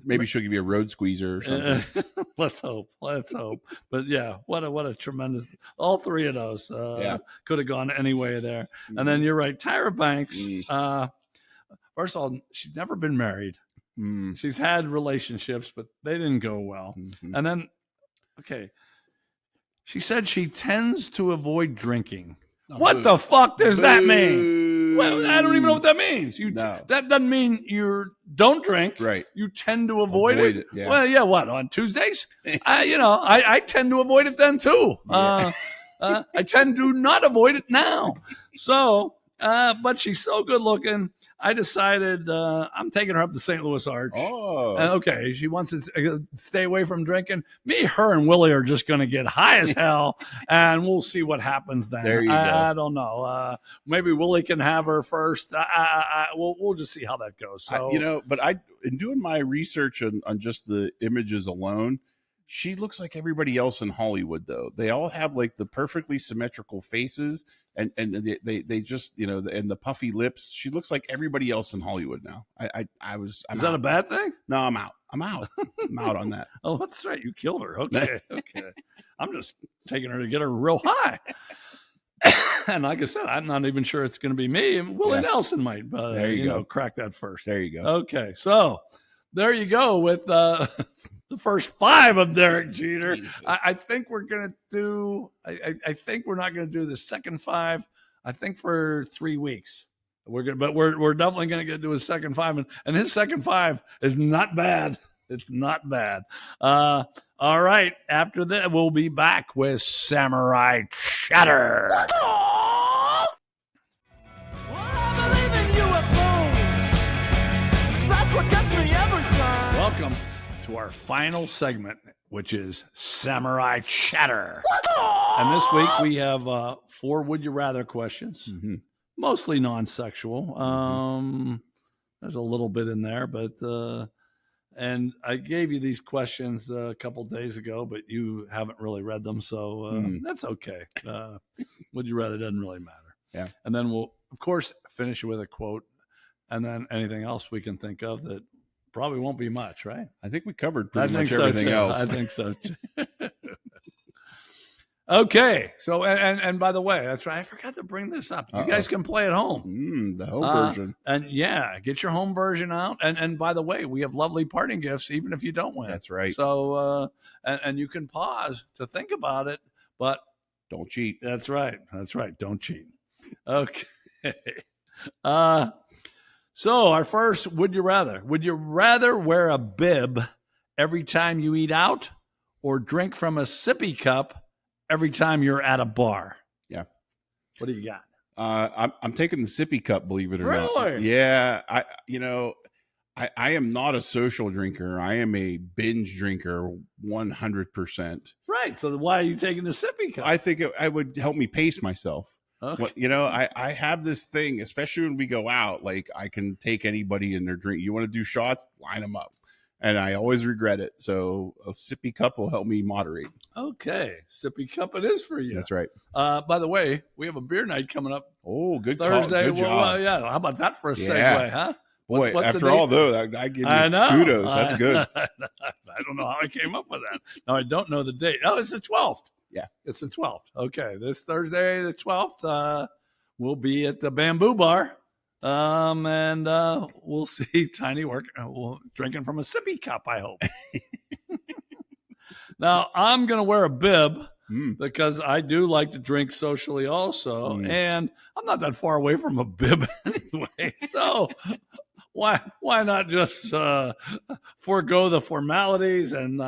maybe she'll give you a road squeezer or something. Let's hope. But yeah, what a tremendous. All three of those could have gone any way there. And then you're right, Tyra Banks. First of all, she's never been married. She's had relationships, but they didn't go well. And then, she said she tends to avoid drinking. What the fuck does that mean? Well, I don't even know what that means. That doesn't mean you don't drink. Right. You tend to avoid it. Yeah. Well, yeah. What on Tuesdays? I tend to avoid it then too. I tend to not avoid it now. So, but she's so good looking. I decided I'm taking her up to St. Louis Arch. Oh. She wants to stay away from drinking. Me, her, and Willie are just going to get high as hell, and we'll see what happens then. There you go. I don't know. Maybe Willie can have her first. We'll just see how that goes. So, but in doing my research on just the images alone, she looks like everybody else in Hollywood, though. They all have like the perfectly symmetrical faces and they just, and the puffy lips. She looks like everybody else in Hollywood now. Is that a bad thing? No, I'm out. I'm out on that. Oh, that's right. You killed her. Okay. I'm just taking her to get her real high. And like I said, I'm not even sure it's going to be me. Willie Nelson might, but there you go. Crack that first. There you go. Okay. So there you go with the first 5 of Derek Jeter. I think we're going to do, I think we're not going to do the second 5, I think for 3 weeks. We're definitely going to do his second 5. And his second 5 is not bad. It's not bad. All right. After that, we'll be back with Samurai Chatter. Welcome to our final segment, which is Samurai Chatter. And this week we have 4 Would You Rather questions, mostly non-sexual. There's a little bit in there, but and I gave you these questions a couple days ago, but you haven't really read them, so that's okay. Would you rather doesn't really matter. Yeah. And then we'll, of course, finish with a quote, and then anything else we can think of that probably won't be much, right? I think we covered pretty much everything else. I think so too. Okay. So, and by the way, that's right. I forgot to bring this up. You guys can play at home. The home version. And get your home version out. And by the way, we have lovely parting gifts, even if you don't win. That's right. So, and you can pause to think about it, but don't cheat. That's right. Don't cheat. Okay. So our first, would you rather wear a bib every time you eat out or drink from a sippy cup every time you're at a bar? Yeah. What do you got? I'm taking the sippy cup, believe it or not. Really? Yeah. I am not a social drinker. I am a binge drinker 100%. Right. So why are you taking the sippy cup? I think it would help me pace myself. Okay. I have this thing, especially when we go out, like I can take anybody in their drink. You want to do shots, line them up. And I always regret it. So a sippy cup will help me moderate. Okay. Sippy cup it is for you. That's right. By the way, we have a beer night coming up Oh, good Thursday. call. Good job. Yeah. How about that for a segue, Yeah. huh? Boy, What's after all those, I give you kudos. That's good. I don't know how I came up with that. No, I don't know the date. Oh, it's the 12th. Yeah. It's the 12th. Okay. This Thursday, the 12th, we'll be at the Bamboo Bar. And we'll see Tiny drinking from a sippy cup, I hope. Now, I'm going to wear a bib because I do like to drink socially also. And I'm not that far away from a bib anyway. So why not just forego the formalities and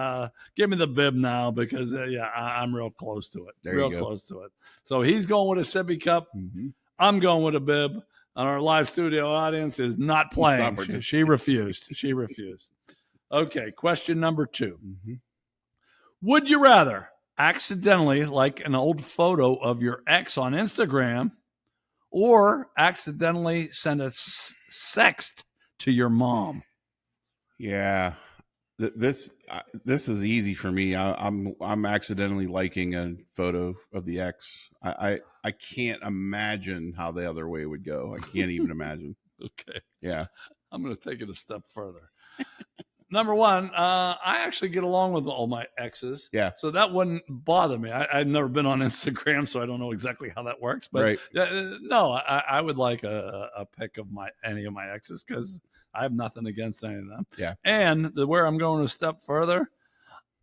give me the bib now because, I'm real close to it. Close to it. So he's going with a sippy cup. Mm-hmm. I'm going with a bib. And our live studio audience is not playing. She refused. She refused. Okay, question number 2. Mm-hmm. Would you rather accidentally like an old photo of your ex on Instagram or accidentally send a sext to your mom? Yeah. This is easy for me. I'm accidentally liking a photo of the ex. I can't imagine how the other way would go. I can't even imagine. Okay. Yeah. I'm going to take it a step further. Number 1, I actually get along with all my exes. Yeah. So that wouldn't bother me. I've never been on Instagram, so I don't know exactly how that works. But right. No, I would like a pic of any of my exes because I have nothing against any of them. Yeah. And where I'm going a step further,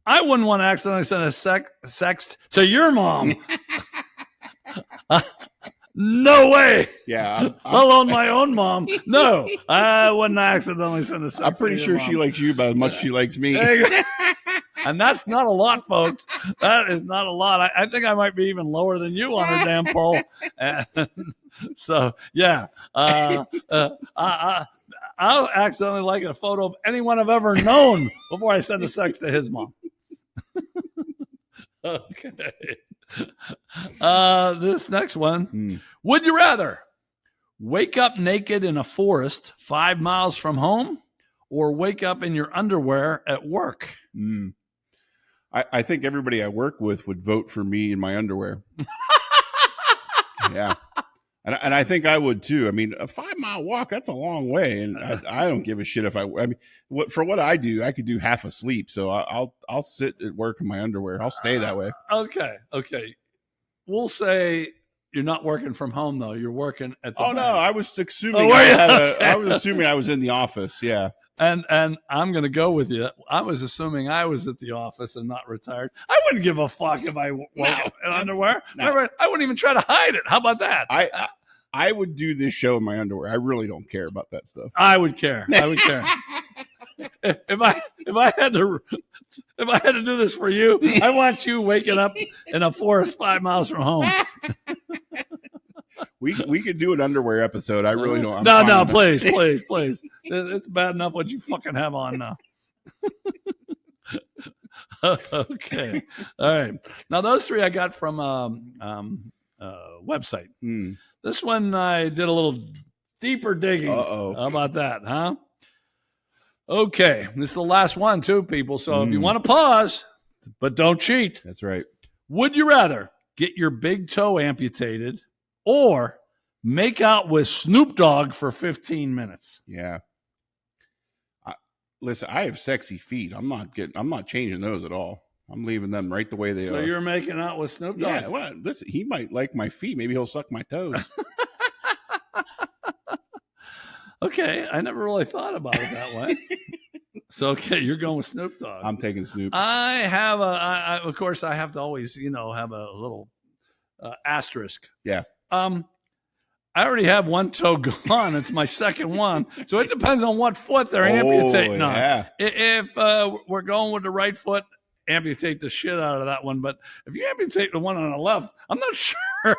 I wouldn't want to accidentally send a sext to your mom. No way. Yeah. Let alone my own mom. No, I wouldn't accidentally send a sext. I'm pretty sure she likes you about as much as she likes me. And that's not a lot, folks. That is not a lot. I think I might be even lower than you on her damn poll. And so, yeah. I'll accidentally like a photo of anyone I've ever known before I send a sext to his mom. Okay. This next one. Would you rather wake up naked in a forest 5 miles from home or wake up in your underwear at work? I think everybody I work with would vote for me in my underwear. Yeah. And I think I would too. I mean, a 5-mile walk, that's a long way. And I don't give a shit if I mean, for what I do, I could do half asleep. So I'll sit at work in my underwear. I'll stay that way. Okay. We'll say you're not working from home though. You're working at the bank. No, I was assuming I was assuming I was in the office. Yeah. And I'm going to go with you. I was assuming I was at the office and not retired. I wouldn't give a fuck if I woke up in underwear. No. I wouldn't even try to hide it. How about that? I would do this show in my underwear. I really don't care about that stuff. I would care. If I had to do this for you, I want you waking up in a forest 5 miles from home. We could do an underwear episode. I really don't. No, please. It's bad enough what you fucking have on now. Okay. All right. Now those 3 I got from website. This one I did a little deeper digging. Uh-oh. How about that, huh? Okay. This is the last one too, people. So if you want to pause, but don't cheat. That's right. Would you rather get your big toe amputated or make out with Snoop Dogg for 15 minutes? Yeah. Listen, I have sexy feet. I'm not changing those at all. I'm leaving them right the way they are. So you're making out with Snoop Dogg? Yeah. Well, listen, he might like my feet. Maybe he'll suck my toes. Okay. I never really thought about it that way. So, okay, you're going with Snoop Dogg. I'm taking Snoop. I have of course, I have to always, have a little asterisk. Yeah. I already have one toe gone. It's my second one. So it depends on what foot they're amputating on. If we're going with the right foot, amputate the shit out of that one. But if you amputate the one on the left, I'm not sure.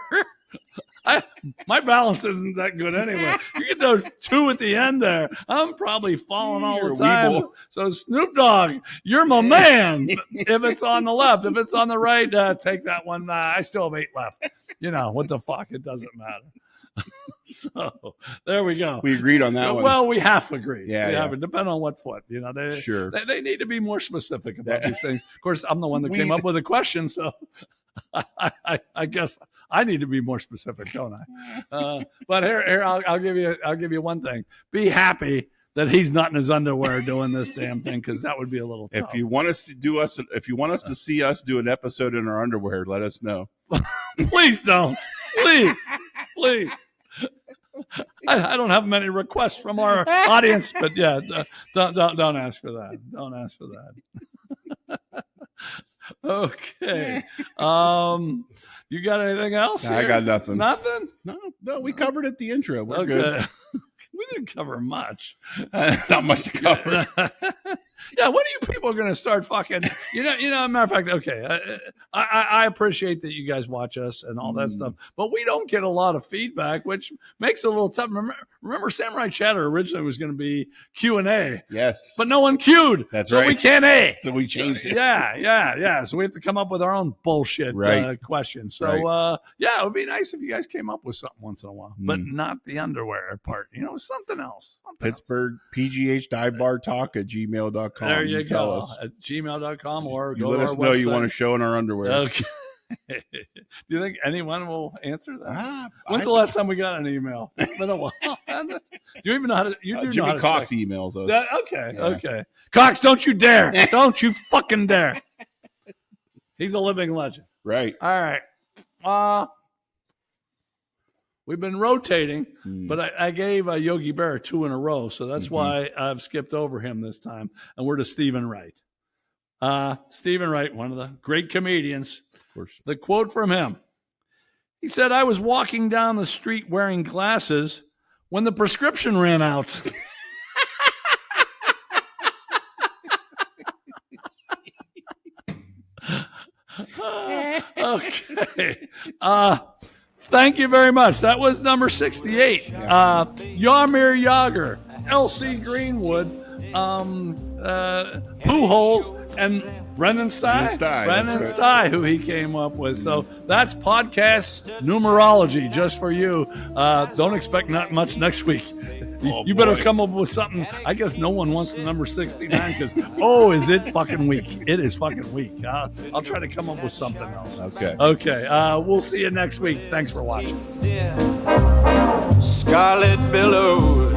My balance isn't that good anyway. You get those two at the end there. I'm probably falling all the time. So Snoop Dogg, you're my man. If it's on the left, if it's on the right, take that one. I still have 8 left. What the fuck? It doesn't matter. So there we go. We agreed on that one. Well, we have agreed. Yeah, we have it. Depend on what foot. They need to be more specific about these things. Of course, I'm the one that came up with the question, so I guess I need to be more specific, don't I? But here, I'll give you one thing. Be happy that he's not in his underwear doing this damn thing, because that would be a little tough. If you want us to see us do an episode in our underwear, let us know. Please don't. Please. I don't have many requests from our audience, but yeah, don't ask for that. Don't ask for that. Okay. You got anything else? I got nothing. Nothing? No, we covered it at the intro. We're good. We didn't cover much. Not much to cover. Yeah, when are you people going to start fucking? Matter of fact, okay, I appreciate that you guys watch us and all that stuff, but we don't get a lot of feedback, which makes it a little tough. Remember Samurai Chatter originally was going to be Q&A. Yes. But no one queued. That's so right. We can't A. So we changed it. Yeah. So we have to come up with our own bullshit questions. So, it would be nice if you guys came up with something once in a while, but not the underwear part, something else. Pittsburgh, PGHDiveBarTalk at gmail.com. There you go. Tell us. At gmail.com or you go let to us our know website. you want to show in our underwear. Okay. Do you think anyone will answer that? When's the last time we got an email? It's been a while. Do you even know how to? You do Jimmy know how to Cox check. emails us. Okay. Cox, don't you dare! Don't you fucking dare! He's a living legend. Right. All right. We've been rotating, but I gave Yogi Bear 2 in a row, so that's why I've skipped over him this time. And we're to Steven Wright. Steven Wright, one of the great comedians. Of course. The quote from him. He said, "I was walking down the street wearing glasses when the prescription ran out." Okay. Thank you very much. That was number 68. Yarmir Yager, L.C. Greenwood, Pujols, and Brendan Stye, who he came up with. So that's podcast numerology just for you. Don't expect not much next week. You better come up with something. I guess no one wants the number 69 because, is it fucking weak? It is fucking weak. I'll try to come up with something else. Okay. We'll see you next week. Thanks for watching. Scarlet billows